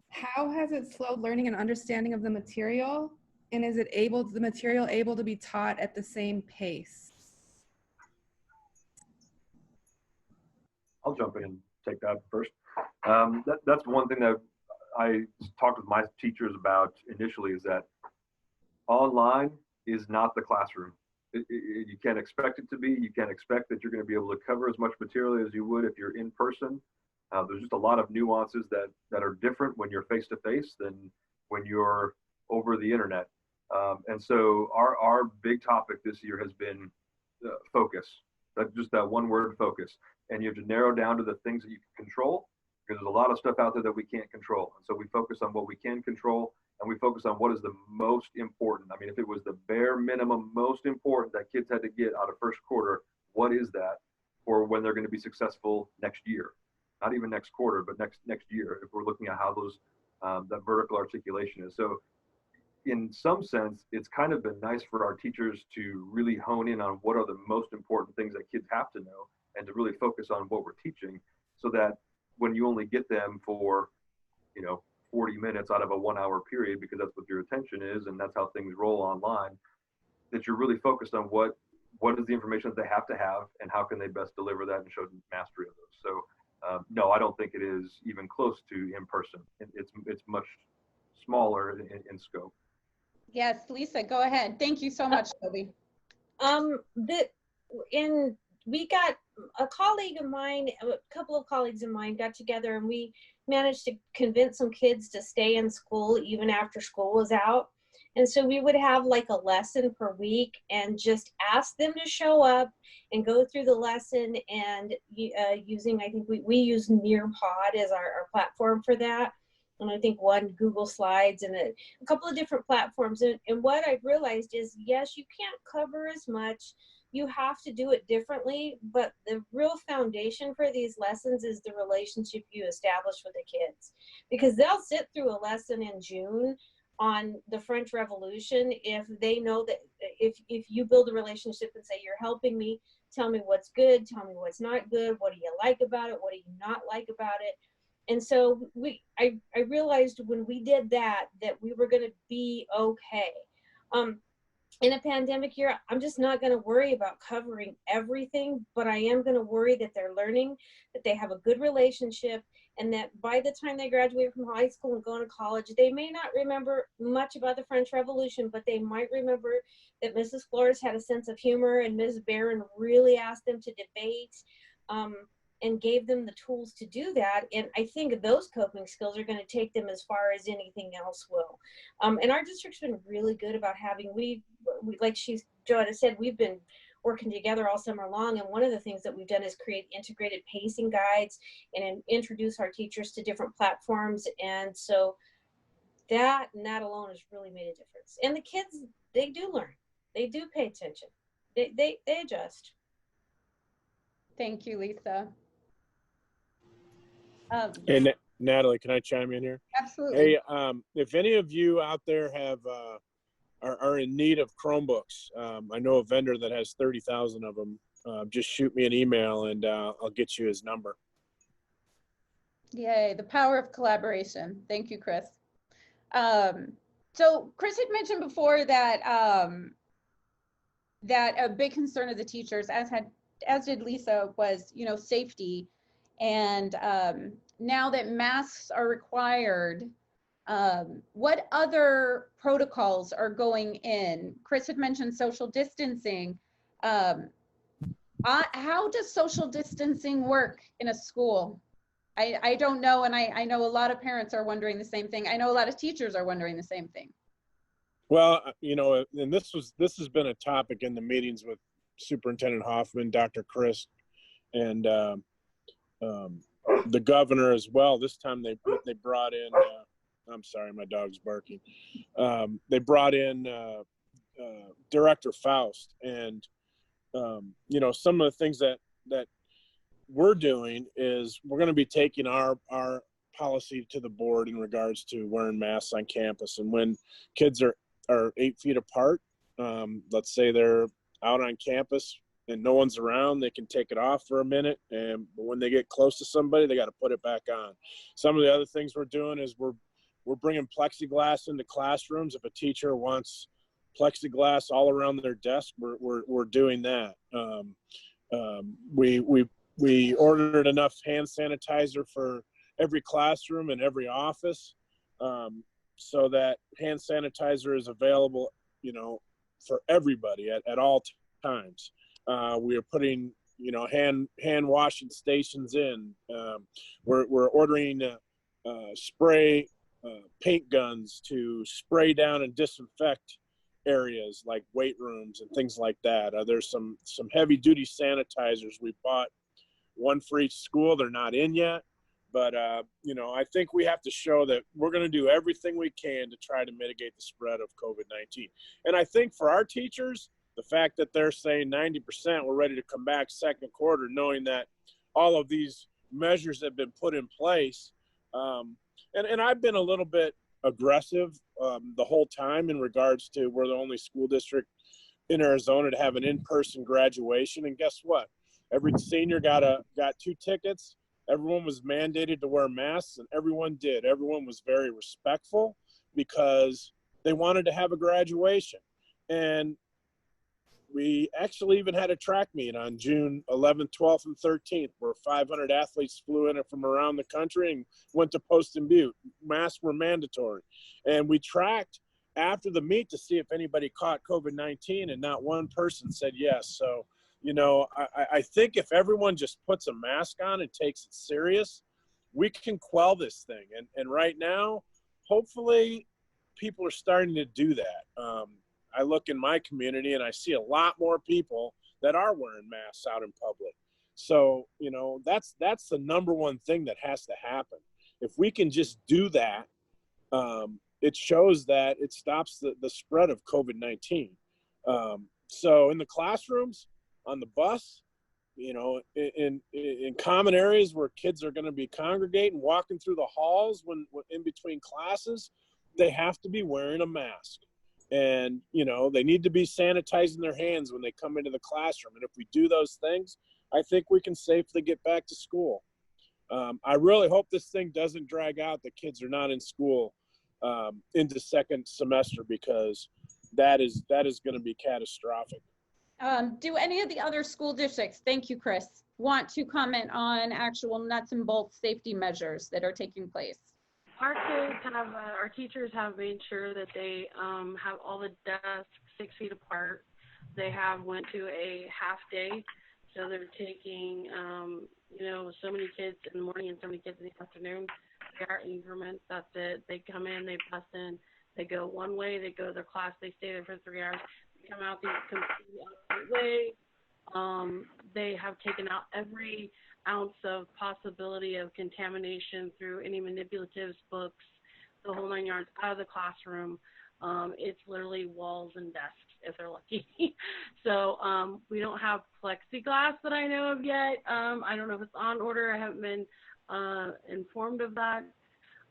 how has it slowed learning and understanding of the material? And is the material able to be taught at the same pace? I'll jump in and take that first. That's one thing that I talked with my teachers about initially, is that online is not the classroom. You can't expect it to be. You can't expect that you're going to be able to cover as much material as you would if you're in person. There's just a lot of nuances that are different when you're face to face than when you're over the internet. And so our big topic this year has been focus. Just that one word, focus. And you have to narrow down to the things that you can control, because there's a lot of stuff out there that we can't control. And so we focus on what we can control, and we focus on what is the most important. I mean, if it was the bare minimum most important that kids had to get out of first quarter, what is that for when they're going to be successful next year? Not even next quarter, but next year, if we're looking at how those that vertical articulation is. So in some sense, it's kind of been nice for our teachers to really hone in on what are the most important things that kids have to know, and to really focus on what we're teaching, so that when you only get them for, 40 minutes out of a 1 hour period, because that's what your attention is, and that's how things roll online, that you're really focused on what is the information that they have to have, and how can they best deliver that and show mastery of those. So no, I don't think it is even close to in person. It's much smaller in scope. Yes, Lisa, go ahead. Thank you so much, Toby. We got a colleague of mine, a couple of colleagues of mine got together, and we managed to convince some kids to stay in school even after school was out. And so we would have like a lesson per week and just ask them to show up and go through the lesson, and using, I think we use Nearpod as our platform for that. and I think one Google Slides and a couple of different platforms. And what I've realized is, yes, you can't cover as much. You have to do it differently, but the real foundation for these lessons is the relationship you establish with the kids, because they'll sit through a lesson in June on the French Revolution if they know that if you build a relationship and say, you're helping me, tell me what's good, tell me what's not good, what do you like about it, what do you not like about it. And so I realized when we did that we were going to be okay. In a pandemic year, I'm just not going to worry about covering everything, but I am going to worry that they're learning, that they have a good relationship, and that by the time they graduate from high school and go into college, they may not remember much about the French Revolution, but they might remember that Mrs. Flores had a sense of humor and Ms. Barron really asked them to debate and gave them the tools to do that. And I think those coping skills are going to take them as far as anything else will. And our district's been really good about having, we like Joanna said, we've been working together all summer long. And one of the things that we've done is create integrated pacing guides and introduce our teachers to different platforms. And so that and that alone has really made a difference. And the kids, they do learn. They do pay attention. They adjust. Thank you, Lisa. And Natalie, can I chime in here? Absolutely. Hey, if any of you out there have are in need of Chromebooks, I know a vendor that has 30,000 of them. Just shoot me an email and I'll get you his number. Yay, the power of collaboration. Thank you, Chris. So Chris had mentioned before that that a big concern of the teachers, as did Lisa, was, you know, safety. And now that masks are required, what other protocols are going in? Chris had mentioned social distancing. How does social distancing work in a school? I don't know, and I know a lot of parents are wondering the same thing. I know a lot of teachers are wondering the same thing. Well, you know, and this has been a topic in the meetings with Superintendent Hoffman, Dr. Chris, and the governor as well. This time they brought in, I'm sorry, my dog's barking. They brought in Director Faust, and you know, some of the things that we're doing is we're going to be taking our policy to the board in regards to wearing masks on campus. And when kids are 8 feet apart, let's say they're out on campus and no one's around, they can take it off for a minute. And when they get close to somebody, they got to put it back on. Some of the other things we're doing is we're bringing plexiglass into classrooms. If a teacher wants plexiglass all around their desk, we're doing that. We ordered enough hand sanitizer for every classroom and every office, so that hand sanitizer is available, you know, for everybody at all times. We are putting, you know, hand washing stations in. We're ordering spray paint guns to spray down and disinfect areas like weight rooms and things like that. There's some heavy duty sanitizers we bought, one for each school. They're not in yet, but you know, I think we have to show that we're going to do everything we can to try to mitigate the spread of COVID-19. And I think for our teachers, the fact that they're saying 90% we're ready to come back second quarter, knowing that all of these measures have been put in place. And I've been a little bit aggressive the whole time in regards to we're the only school district in Arizona to have an in-person graduation. And guess what? Every senior got 2 tickets. Everyone was mandated to wear masks, and everyone did. Everyone was very respectful because they wanted to have a graduation. And we actually even had a track meet on June 11th, 12th, and 13th, where 500 athletes flew in from around the country and went to Poston Butte. Masks were mandatory. And we tracked after the meet to see if anybody caught COVID-19, and not one person said yes. So, you know, I think if everyone just puts a mask on and takes it serious, we can quell this thing. And right now, hopefully, people are starting to do that. I look in my community and I see a lot more people that are wearing masks out in public. So, you know, that's the number one thing that has to happen. If we can just do that, it shows that it stops the spread of COVID-19. So in the classrooms, on the bus, you know, in common areas where kids are going to be congregating, walking through the halls when in between classes, they have to be wearing a mask. And, you know, they need to be sanitizing their hands when they come into the classroom. And if we do those things, I think we can safely get back to school. I really hope this thing doesn't drag out. The kids are not in school into second semester, because that is going to be catastrophic. Do any of the other school districts, thank you, Chris, want to comment on actual nuts and bolts safety measures that are taking place? Our kids have, our teachers have made sure that they have all the desks 6 feet apart. They have went to a half day, so they're taking, you know, so many kids in the morning and so many kids in the afternoon. They are increments. That's it. They come in, they bus in, they go one way, they go to their class, they stay there for 3 hours, they come out the completely opposite way. They have taken out every ounce of possibility of contamination through any manipulatives, books, the whole 9 yards out of the classroom. It's literally walls and desks if they're lucky. So we don't have plexiglass that I know of yet. I don't know if it's on order. I haven't been informed of that.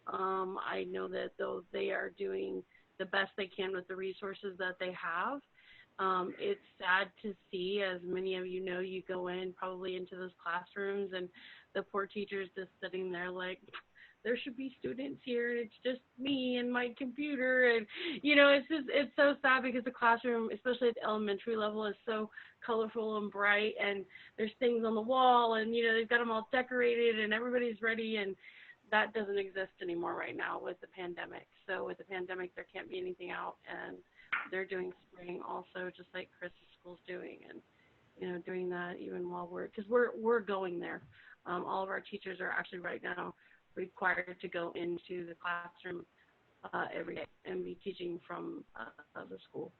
I know that though they are doing the best they can with the resources that they have. It's sad to see, as many of you know, you go in probably into those classrooms and the poor teachers just sitting there like, there should be students here and it's just me and my computer. And, you know, it's so sad because the classroom, especially at the elementary level, is so colorful and bright, and there's things on the wall, and, you know, they've got them all decorated and everybody's ready, and that doesn't exist anymore right now with the pandemic. So with the pandemic, there can't be anything out, and they're doing spring also, just like Chris's school's doing, and, you know, doing that even while because we're going there. All of our teachers are actually right now required to go into the classroom every day and be teaching from the school.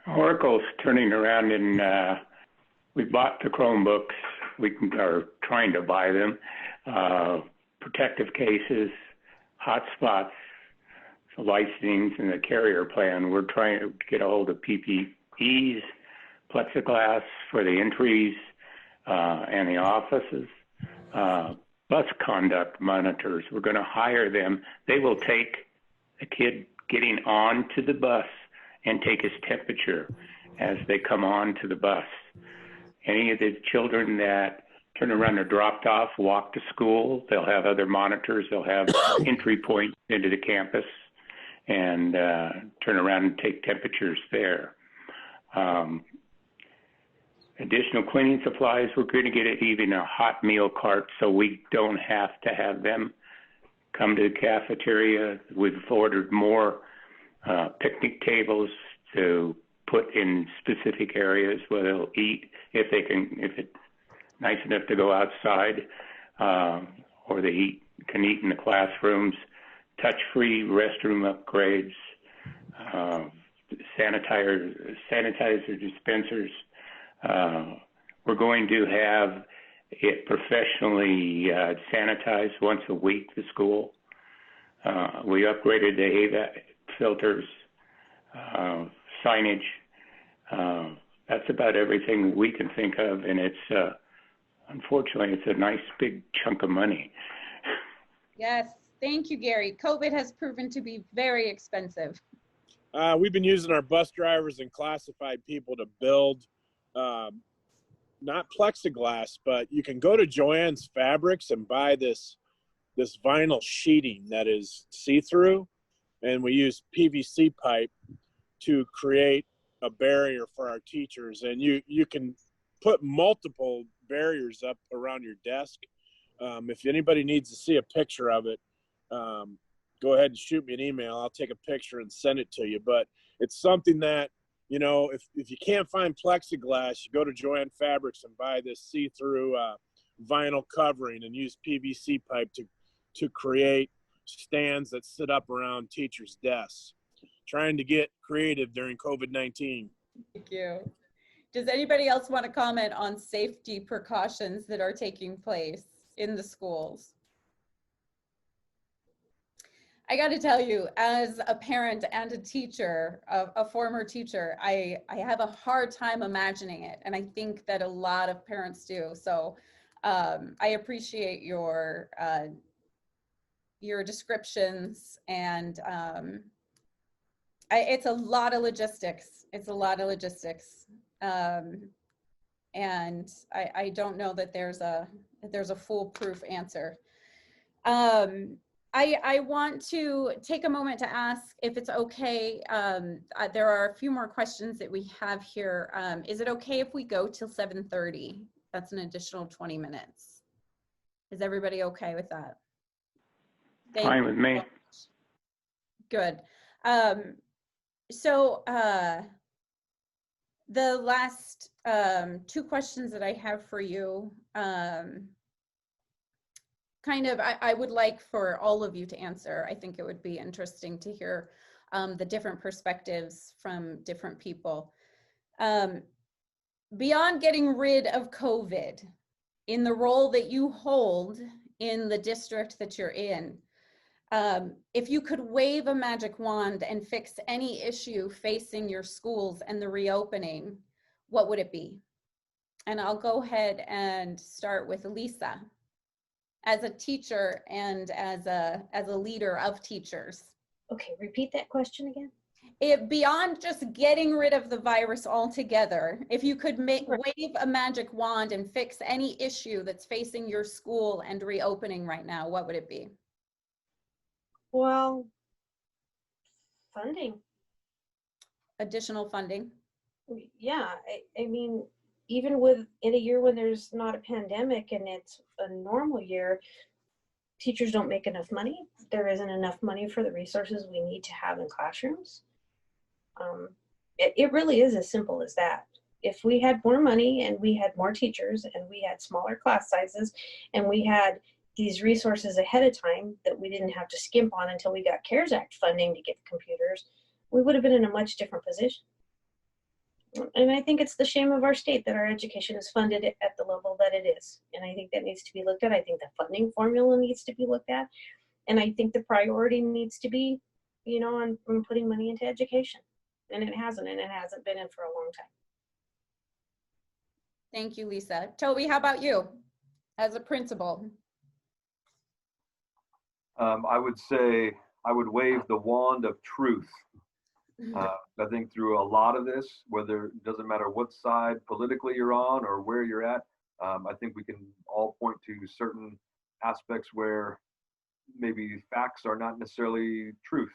Oracle's turning around, and we bought the Chromebooks. We are trying to buy them. Protective cases, hotspots, licensings, and the carrier plan. We're trying to get a hold of PPEs, plexiglass for the entries and the offices. Bus conduct monitors. We're going to hire them. They will take the kid getting on to the bus and take his temperature as they come on to the bus. Any of the children that turn around or dropped off, walk to school, they'll have other monitors. They'll have entry points into the campus and turn around and take temperatures there. Additional cleaning supplies, we're going to get even a hot meal cart so we don't have to have them come to the cafeteria. We've ordered more picnic tables to put in specific areas where they'll eat if it's nice enough to go outside, or they can eat in the classrooms. Touch-free restroom upgrades, sanitizer dispensers. We're going to have it professionally sanitized once a week, the school. We upgraded the HVAC filters, signage. That's about everything we can think of, and it's unfortunately, it's a nice big chunk of money. Yes, thank you, Gary. COVID has proven to be very expensive. We've been using our bus drivers and classified people to build not plexiglass, but you can go to Joann's Fabrics and buy this vinyl sheeting that is see-through, and we use PVC pipe to create a barrier for our teachers. And you can put multiple barriers up around your desk. If anybody needs to see a picture of it, go ahead and shoot me an email. I'll take a picture and send it to you. But it's something that, you know, if you can't find plexiglass, you go to Joann Fabrics and buy this see-through vinyl covering and use PVC pipe to create stands that sit up around teachers' desks. Trying to get creative during COVID-19. Thank you. Does anybody else want to comment on safety precautions that are taking place in the schools? I got to tell you, as a parent and a teacher, a former teacher, I have a hard time imagining it. And I think that a lot of parents do. So I appreciate your descriptions, and it's a lot of logistics. It's a lot of logistics. And I don't know that there's a foolproof answer. I want to take a moment to ask if it's okay. There are a few more questions that we have here. Is it okay if we go till 7:30? That's an additional 20 minutes. Is everybody okay with that? Fine with me. Good. So the last two questions that I have for you, I would like for all of you to answer. I think it would be interesting to hear the different perspectives from different people. Beyond getting rid of COVID, in the role that you hold in the district that you're in, if you could wave a magic wand and fix any issue facing your schools and the reopening, what would it be? And I'll go ahead and start with Lisa. As a teacher and as a leader of teachers. Okay, repeat that question again. Beyond just getting rid of the virus altogether, if you could wave a magic wand and fix any issue that's facing your school and reopening right now, what would it be? Well, funding. Additional funding? Yeah, I mean, even in a year when there's not a pandemic and it's a normal year, teachers don't make enough money. There isn't enough money for the resources we need to have in classrooms. It really is as simple as that. If we had more money and we had more teachers and we had smaller class sizes and we had these resources ahead of time that we didn't have to skimp on until we got CARES Act funding to get the computers, we would have been in a much different position. And I think it's the shame of our state that our education is funded at the level that it is. And I think that needs to be looked at. I think the funding formula needs to be looked at. And I think the priority needs to be, on putting money into education. And it hasn't been in for a long time. Thank you, Lisa. Toby, how about you as a principal? I would say I would wave the wand of truth. I think through a lot of this, whether it doesn't matter what side politically you're on or where you're at, I think we can all point to certain aspects where maybe facts are not necessarily truth.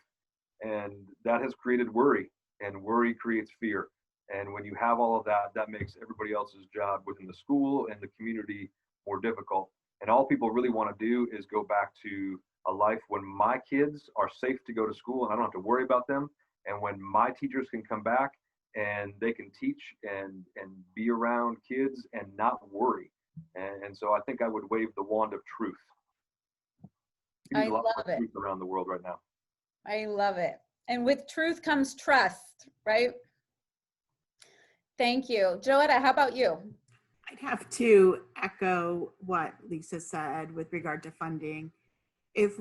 And that has created worry, and worry creates fear. And when you have all of that, that makes everybody else's job within the school and the community more difficult. And all people really want to do is go back to a life when my kids are safe to go to school and I don't have to worry about them. And when my teachers can come back and they can teach and be around kids and not worry. And so I think I would wave the wand of truth. I love it. Truth around the world right now. I love it. And with truth comes trust, right? Thank you. Joetta, how about you? I'd have to echo what Lisa said with regard to funding. If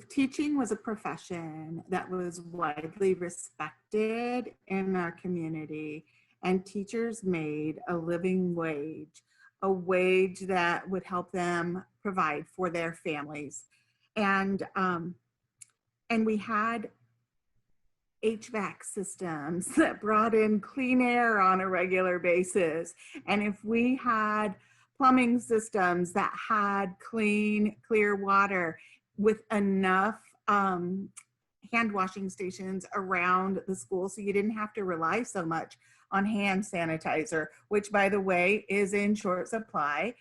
teaching was a profession that was widely respected in our community and teachers made a living wage, a wage that would help them provide for their families. And we had HVAC systems that brought in clean air on a regular basis. And if we had plumbing systems that had clear water with enough hand washing stations around the school, so you didn't have to rely so much on hand sanitizer, which by the way is in short supply.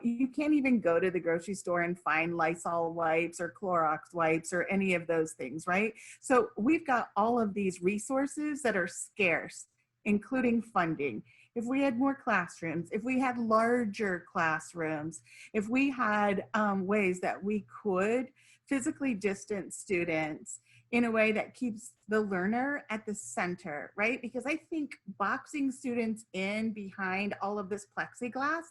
You can't even go to the grocery store and find Lysol wipes or Clorox wipes or any of those things, right? So we've got all of these resources that are scarce, including funding. If we had more classrooms, if we had larger classrooms, if we had ways that we could physically distance students in a way that keeps the learner at the center, right? Because I think boxing students in behind all of this plexiglass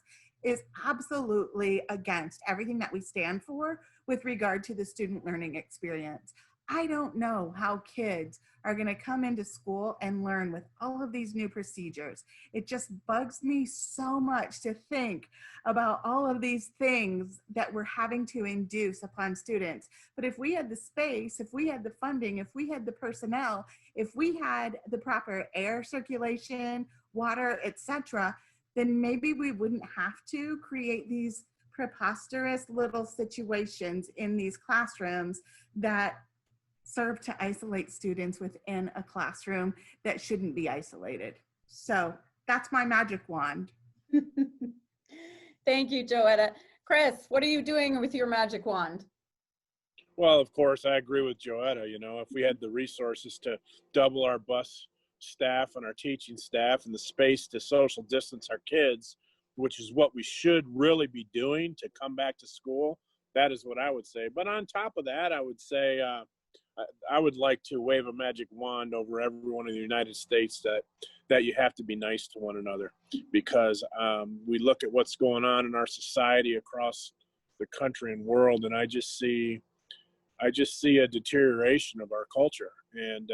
is absolutely against everything that we stand for with regard to the student learning experience. I don't know how kids are going to come into school and learn with all of these new procedures. It just bugs me so much to think about all of these things that we're having to induce upon students. But if we had the space, if we had the funding, if we had the personnel, if we had the proper air circulation, water, etc., then maybe we wouldn't have to create these preposterous little situations in these classrooms that serve to isolate students within a classroom that shouldn't be isolated. So that's my magic wand. Thank you, Joetta. Chris, what are you doing with your magic wand? Well, of course, I agree with Joetta. You know, if we had the resources to double our bus staff and our teaching staff and the space to social distance our kids, which is what we should really be doing to come back to school, that is what I would say. But on top of that, I would say I would like to wave a magic wand over everyone in the United States that you have to be nice to one another, because we look at what's going on in our society across the country and world, and I just see a deterioration of our culture, and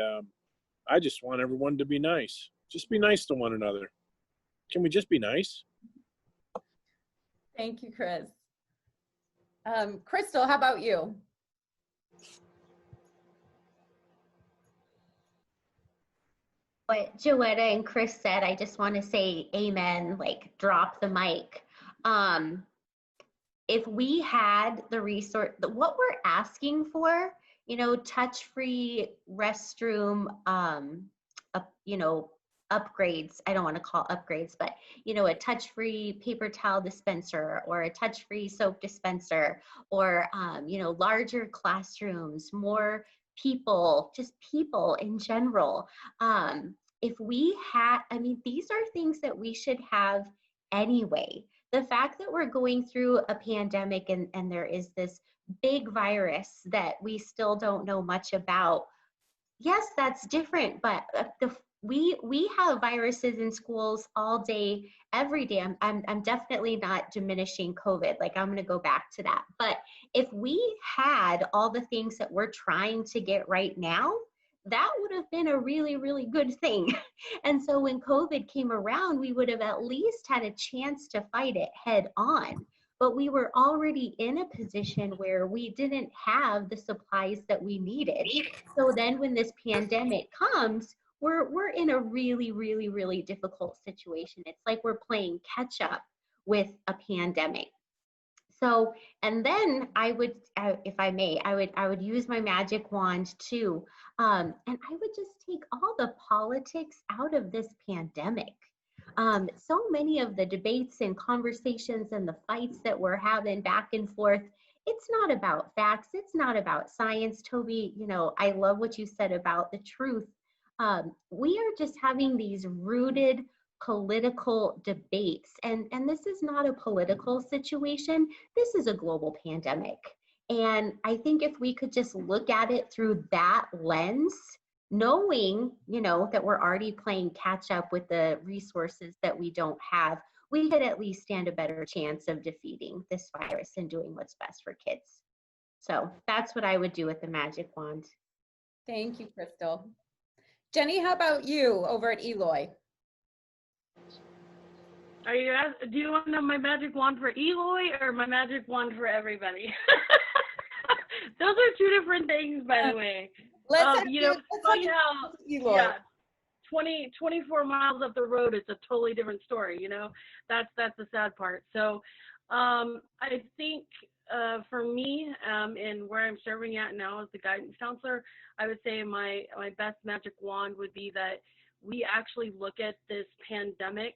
I just want everyone to be nice. Just be nice to one another. Can we just be nice? Thank you, Chris. Crystal, how about you? What Joetta and Chris said, I just want to say amen, like drop the mic. If we had the resource, what we're asking for, you know, touch-free restroom, you know, upgrades, I don't want to call upgrades, but, you know, a touch-free paper towel dispenser or a touch-free soap dispenser, or, you know, larger classrooms, more people, just people in general. If we had, I mean, these are things that we should have anyway. The fact that we're going through a pandemic and there is this big virus that we still don't know much about, yes, that's different, but we have viruses in schools all day, every day. I'm definitely not diminishing COVID. Like, I'm going to go back to that. But if we had all the things that we're trying to get right now, that would have been a really, really good thing. And so when COVID came around, we would have at least had a chance to fight it head on. But we were already in a position where we didn't have the supplies that we needed. So then when this pandemic comes, we're in a really, really, really difficult situation. It's like we're playing catch up with a pandemic. So, and then I would, if I may, I would use my magic wand too. And I would just take all the politics out of this pandemic. So many of the debates and conversations and the fights that we're having back and forth, it's not about facts. It's not about science. Toby, you know, I love what you said about the truth. We are just having these rooted political debates, and this is not a political situation. This is a global pandemic. And I think if we could just look at it through that lens, knowing, you know, that we're already playing catch up with the resources that we don't have, we could at least stand a better chance of defeating this virus and doing what's best for kids. So that's what I would do with the magic wand. Thank you, Crystal. Jenny, how about you over at Eloy? Are you do you want to know my magic wand for Eloy or my magic wand for everybody? Those are two different things, by the way. You know, funny how, yeah, 24 miles up the road, it's a totally different story, you know? That's the sad part. So I think for me, and where I'm serving at now as the guidance counselor, I would say my best magic wand would be that we actually look at this pandemic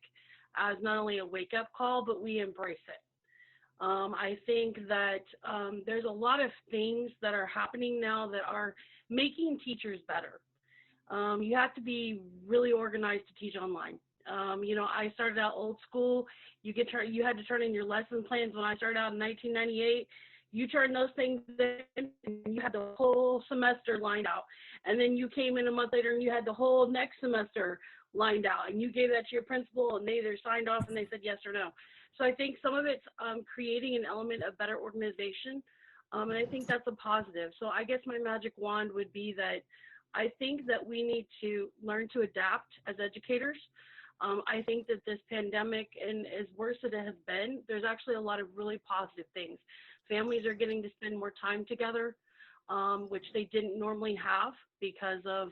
as not only a wake-up call, but we embrace it. I think that there's a lot of things that are happening now that are making teachers better. You have to be really organized to teach online. You know, I started out old school. You had to turn in your lesson plans when I started out in 1998. You turned those things in, and you had the whole semester lined out. And then you came in a month later and you had the whole next semester lined out. And you gave that to your principal, and they either signed off and they said yes or no. So I think some of it's creating an element of better organization And I think that's a positive. So I guess my magic wand would be that I think that we need to learn to adapt as educators. I think that this pandemic, and as worse as it has been, there's actually a lot of really positive things. Families are getting to spend more time together, which they didn't normally have because of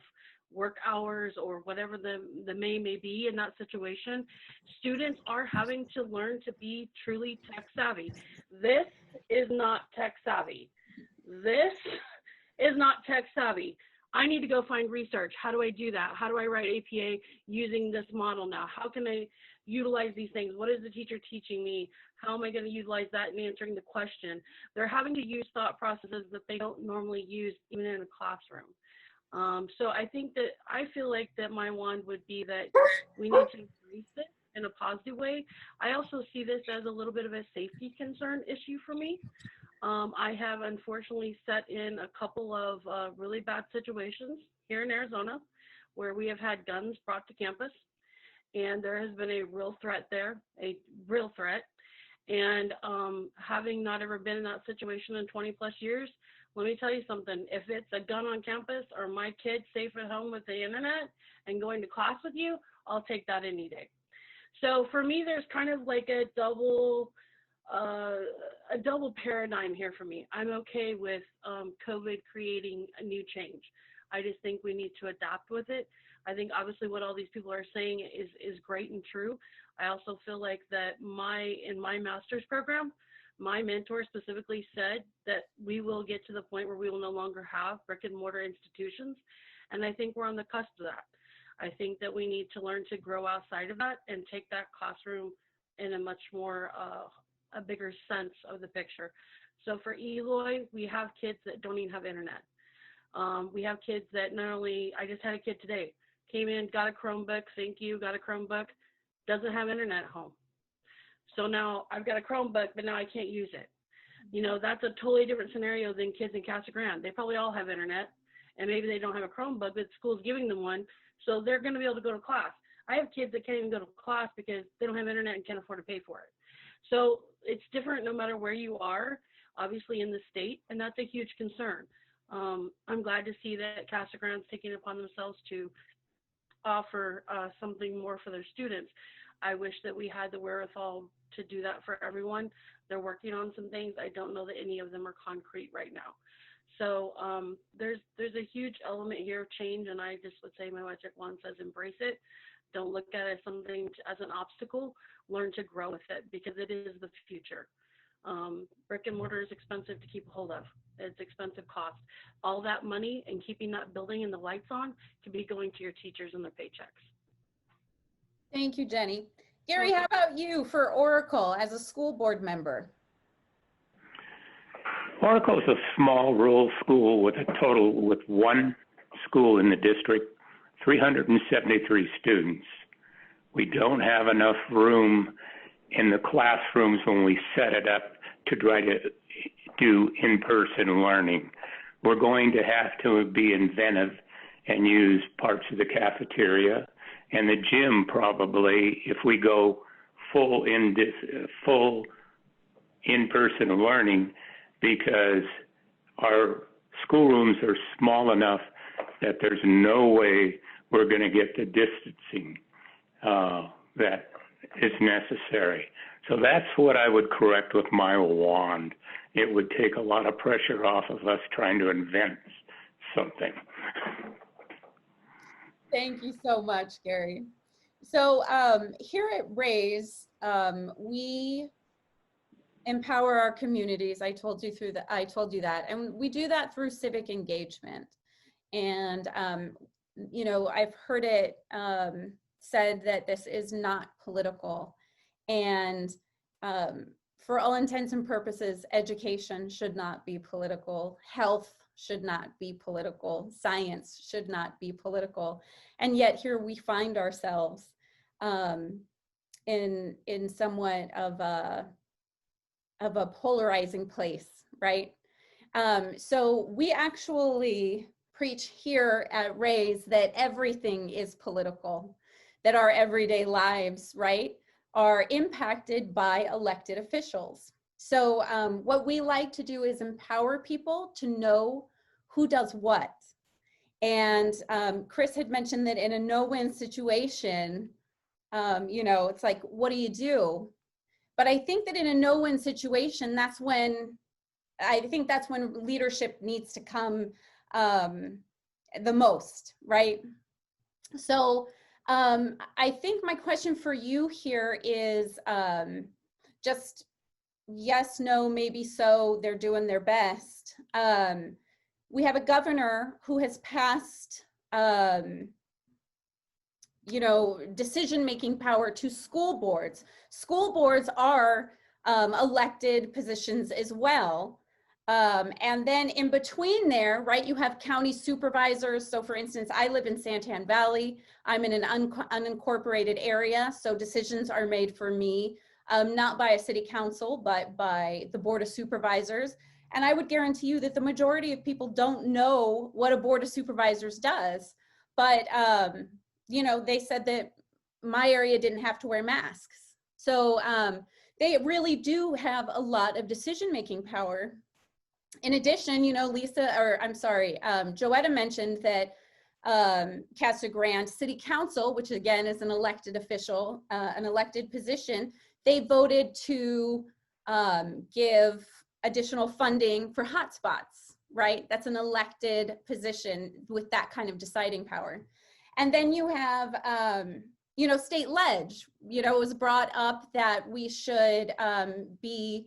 work hours or whatever the may be in that situation. Students are having to learn to be truly tech savvy. This is not tech savvy. This is not tech savvy. I need to go find research. How do I do that? How do I write APA using this model now? How can I utilize these things? What is the teacher teaching me? How am I going to utilize that in answering the question? They're having to use thought processes that they don't normally use even in a classroom. So I think that I feel like that my wand would be that we need to embrace this in a positive way. I also see this as a little bit of a safety concern issue for me. I have unfortunately sat in a couple of really bad situations here in Arizona where we have had guns brought to campus, and there has been a real threat there, a real threat. And having not ever been in that situation in 20 plus years, let me tell you something, if it's a gun on campus or my kid safe at home with the internet and going to class with you, I'll take that any day. So for me, there's kind of like a double paradigm here for me. I'm okay with COVID creating a new change. I just think we need to adapt with it. I think obviously what all these people are saying is great and true. I also feel like that in my master's program, my mentor specifically said that we will get to the point where we will no longer have brick and mortar institutions. And I think we're on the cusp of that. I think that we need to learn to grow outside of that and take that classroom in a much more, a bigger sense of the picture. So for Eloy, we have kids that don't even have internet. We have kids that not only, I just had a kid today, came in, got a Chromebook, thank you, got a Chromebook, doesn't have internet at home. So now I've got a Chromebook, but now I can't use it. You know, that's a totally different scenario than kids in Casa Grande. They probably all have internet, and maybe they don't have a Chromebook, but school's giving them one, so they're going to be able to go to class. I have kids that can't even go to class because they don't have internet and can't afford to pay for it. So it's different no matter where you are, obviously in the state, and that's a huge concern. I'm glad to see that Casa Grande's taking it upon themselves to offer something more for their students. I wish that we had the wherewithal to do that for everyone. They're working on some things. I don't know that any of them are concrete right now. So there's a huge element here of change, and I just would say my magic wand says embrace it. Don't look at it as something as an obstacle. Learn to grow with it because it is the future. Brick and mortar is expensive to keep hold of. It's expensive cost. All that money and keeping that building and the lights on could be going to your teachers and their paychecks. Thank you, Jenny. Gary, how about you for Oracle as a school board member? Oracle is a small rural school with one school in the district, 373 students. We don't have enough room in the classrooms when we set it up to try to do in-person learning. We're going to have to be inventive and use parts of the cafeteria and the gym probably if we go full in-person learning, because our schoolrooms are small enough that there's no way we're going to get the distancing that is necessary. So that's what I would correct with my wand. It would take a lot of pressure off of us trying to invent something. Thank you so much, Gary. So here at RAZE, we empower our communities. I told you that, and we do that through civic engagement. And you know, I've heard it said that this is not political, and for all intents and purposes, education should not be political. Health should not be political. Science should not be political. And yet here we find ourselves in somewhat of a polarizing place, right? So we actually preach here at RAZE that everything is political, that our everyday lives, right, are impacted by elected officials. So what we like to do is empower people to know who does what. And Chris had mentioned that in a no-win situation, you know, it's like, what do you do? But I think that in a no-win situation, I think that's when leadership needs to come the most, right? So I think my question for you here is just yes, no, maybe so, they're doing their best. We have a governor who has passed, you know, decision-making power to school boards. School boards are elected positions as well. And then in between there, right, you have county supervisors. So for instance, I live in Santan Valley. I'm in an unincorporated area. So decisions are made for me, not by a city council, but by the board of supervisors. And I would guarantee you that the majority of people don't know what a board of supervisors does. But, you know, they said that my area didn't have to wear masks. So they really do have a lot of decision-making power. In addition, you know, Joetta mentioned that Casa Grande City Council, which again is an elected official, an elected position, they voted to give additional funding for hotspots, right? That's an elected position with that kind of deciding power. And then you have, you know, state ledge. You know, it was brought up that we should be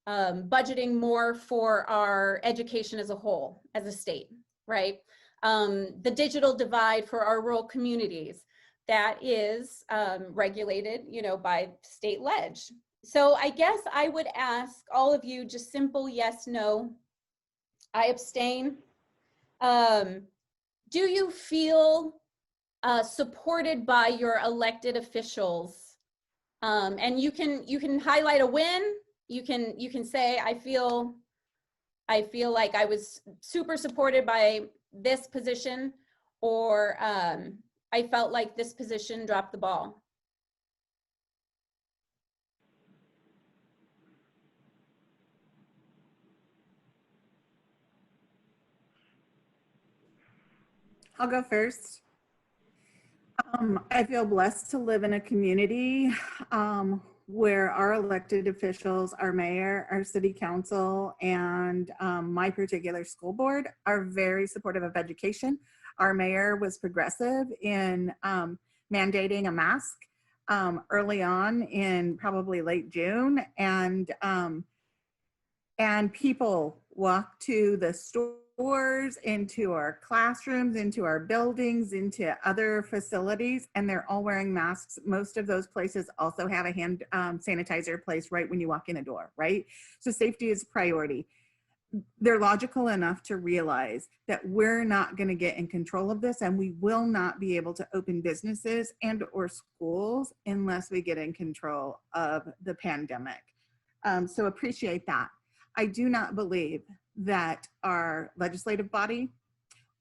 budgeting more for our education as a whole, as a state, right? The digital divide for our rural communities, that is regulated, you know, by state ledge. So I guess I would ask all of you just simple yes, no. I abstain. Do you feel supported by your elected officials? And you can highlight a win. You can say, I feel like I was super supported by this position, or I felt like this position dropped the ball. I'll go first. I feel blessed to live in a community where our elected officials, our mayor, our city council, and my particular school board are very supportive of education. Our mayor was progressive in mandating a mask early on in probably late June, and people walk to the stores, into our classrooms, into our buildings, into other facilities, and they're all wearing masks. Most of those places also have a hand sanitizer placed right when you walk in the door, right? So safety is a priority. They're logical enough to realize that we're not going to get in control of this, and we will not be able to open businesses and or schools unless we get in control of the pandemic. So appreciate that. I do not believe that our legislative body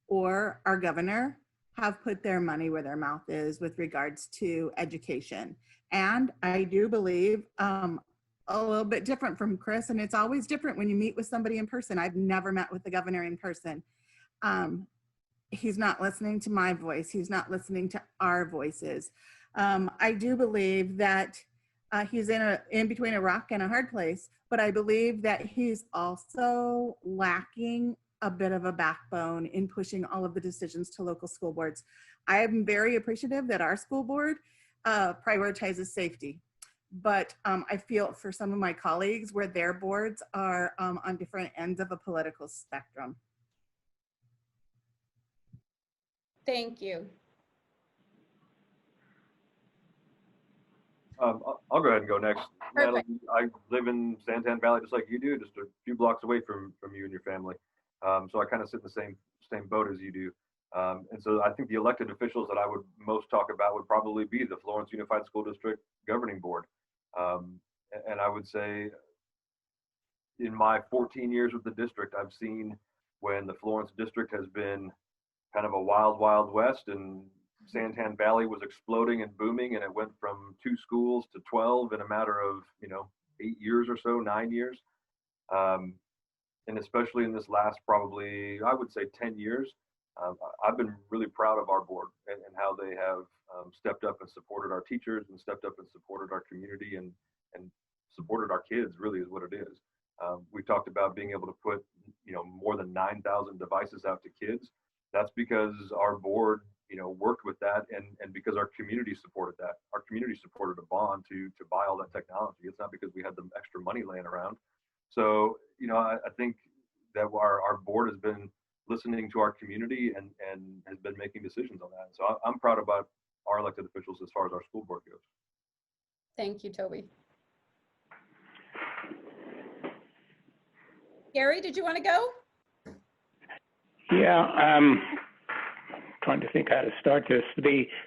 or our governor have put their money where their mouth is with regards to education. And I do believe a little bit different from Chris, and it's always different when you meet with somebody in person. I've never met with the governor in person. He's not listening to my voice. He's not listening to our voices. I do believe that he's in between a rock and a hard place, but I believe that he's also lacking a bit of a backbone in pushing all of the decisions to local school boards. I am very appreciative that our school board prioritizes safety, but I feel for some of my colleagues where their boards are on different ends of a political spectrum. Thank you. I'll go ahead and go next. Perfect. Natalie, I live in Santan Valley just like you do, just a few blocks away from you and your family. So I kind of sit in the same boat as you do. And so I think the elected officials that I would most talk about would probably be the Florence Unified School District Governing Board. And I would say in my 14 years with the district, I've seen when the Florence district has been kind of a wild, wild west, and Santan Valley was exploding and booming, and it went from 2 schools to 12 in a matter of, 8 years or so, 9 years. And especially in this last probably, I would say 10 years, I've been really proud of our board and how they have stepped up and supported our teachers and stepped up and supported our community and supported our kids, really is what it is. We talked about being able to put, more than 9,000 devices out to kids. That's because our board, worked with that and because our community supported that. Our community supported a bond to buy all that technology. It's not because we had the extra money laying around. So, I think that our board has been listening to our community and has been making decisions on that. So I'm proud about our elected officials as far as our school board goes. Thank you, Toby. Gary, did you want to go? Yeah, trying to think how to start this.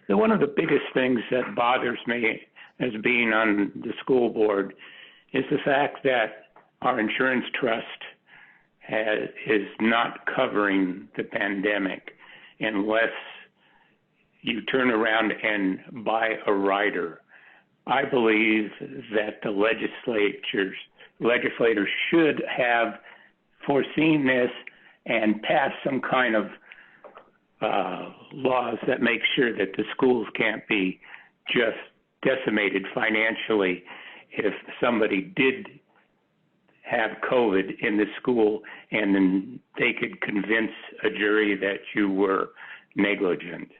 One of the biggest things that bothers me as being on the school board is the fact that our insurance trust is not covering the pandemic unless you turn around and buy a rider. I believe that the legislators should have foreseen this and passed some kind of laws that make sure that the schools can't be just decimated financially if somebody did have COVID in the school and then they could convince a jury that you were negligent.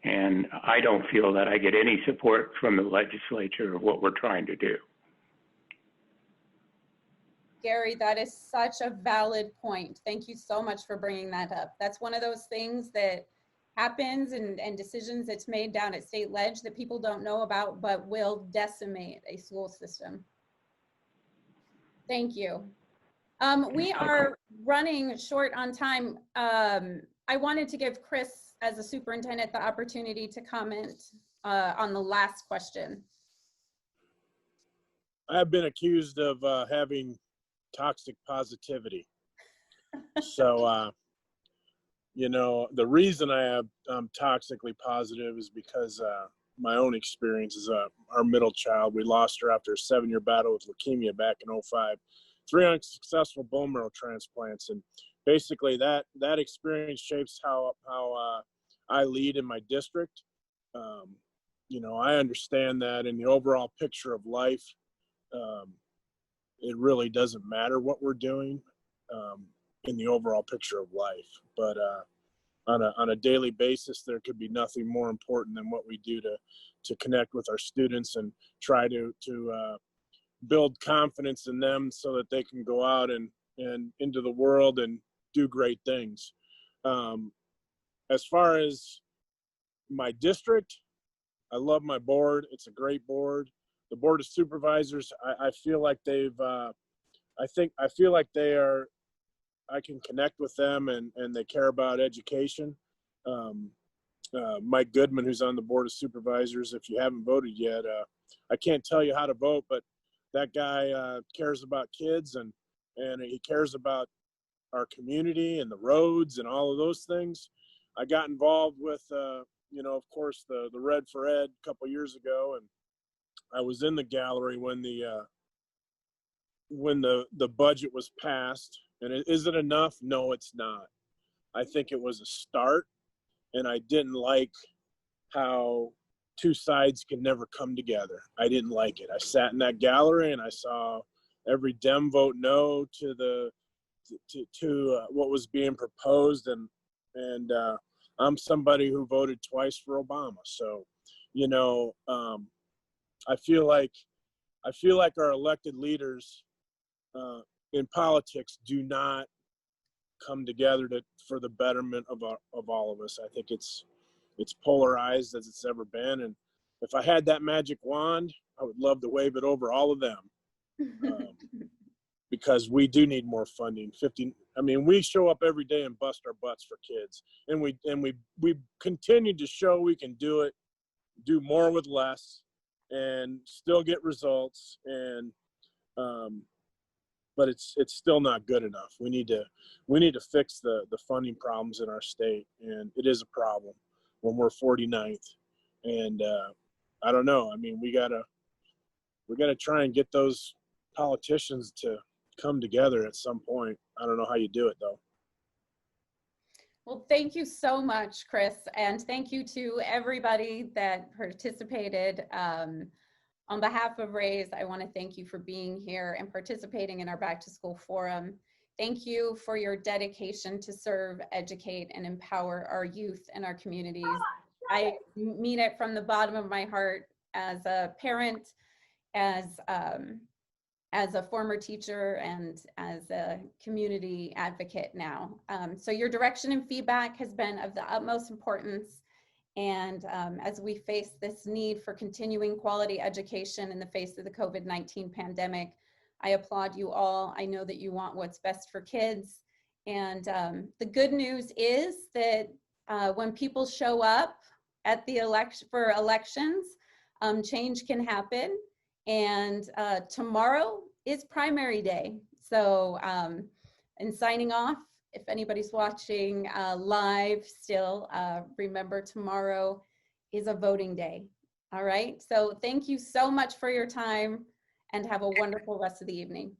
And I don't feel that I get any support from the legislature of what we're trying to do. Gary, that is such a valid point. Thank you so much for bringing that up. That's one of those things that happens and decisions that's made down at state ledge that people don't know about, but will decimate a school system. Thank you. We are running short on time. I wanted to give Chris, as a superintendent, the opportunity to comment on the last question. I've been accused of having toxic positivity. So, the reason I'm toxically positive is because my own experience is our middle child. We lost her after a 7-year battle with leukemia back in 2005. 3 unsuccessful bone marrow transplants, and basically that experience shapes how I lead in my district. I understand that in the overall picture of life, it really doesn't matter what we're doing in the overall picture of life. But on a daily basis, there could be nothing more important than what we do to connect with our students and try to build confidence in them so that they can go out and into the world and do great things. As far as my district, I love my board. It's a great board. The board of supervisors, I feel like I feel like I can connect with them and they care about education. Mike Goodman, who's on the board of supervisors, if you haven't voted yet, I can't tell you how to vote, but that guy cares about kids and he cares about our community and the roads and all of those things. I got involved with, of course, the Red for Ed a couple years ago, and I was in the gallery when the budget was passed. And is it enough? No, it's not. I think it was a start, and I didn't like how two sides can never come together. I didn't like it. I sat in that gallery and I saw every Dem vote no to what was being proposed, and I'm somebody who voted twice for Obama. So, I feel like our elected leaders in politics do not come together for the betterment of all of us. I think it's polarized as it's ever been, and if I had that magic wand, I would love to wave it over all of them, because we do need more funding. We show up every day and bust our butts for kids, and we continue to show we can do more with less, and still get results, and but it's still not good enough. We need to fix the funding problems in our state, and it is a problem when we're 49th. And I don't know. We gotta try and get those politicians to come together at some point. I don't know how you do it though. Well, thank you so much, Chris, and thank you to everybody that participated. On behalf of RAZE, I want to thank you for being here and participating in our Back to School Forum. Thank you for your dedication to serve, educate, and empower our youth and our communities. I mean it from the bottom of my heart as a parent, as a former teacher, and as a community advocate now. So your direction and feedback has been of the utmost importance. And as we face this need for continuing quality education in the face of the COVID-19 pandemic, I applaud you all. I know that you want what's best for kids. And the good news is that when people show up at the for elections, change can happen. And tomorrow is primary day. So in signing off, if anybody's watching live still, remember tomorrow is a voting day. All right. So thank you so much for your time and have a wonderful rest of the evening.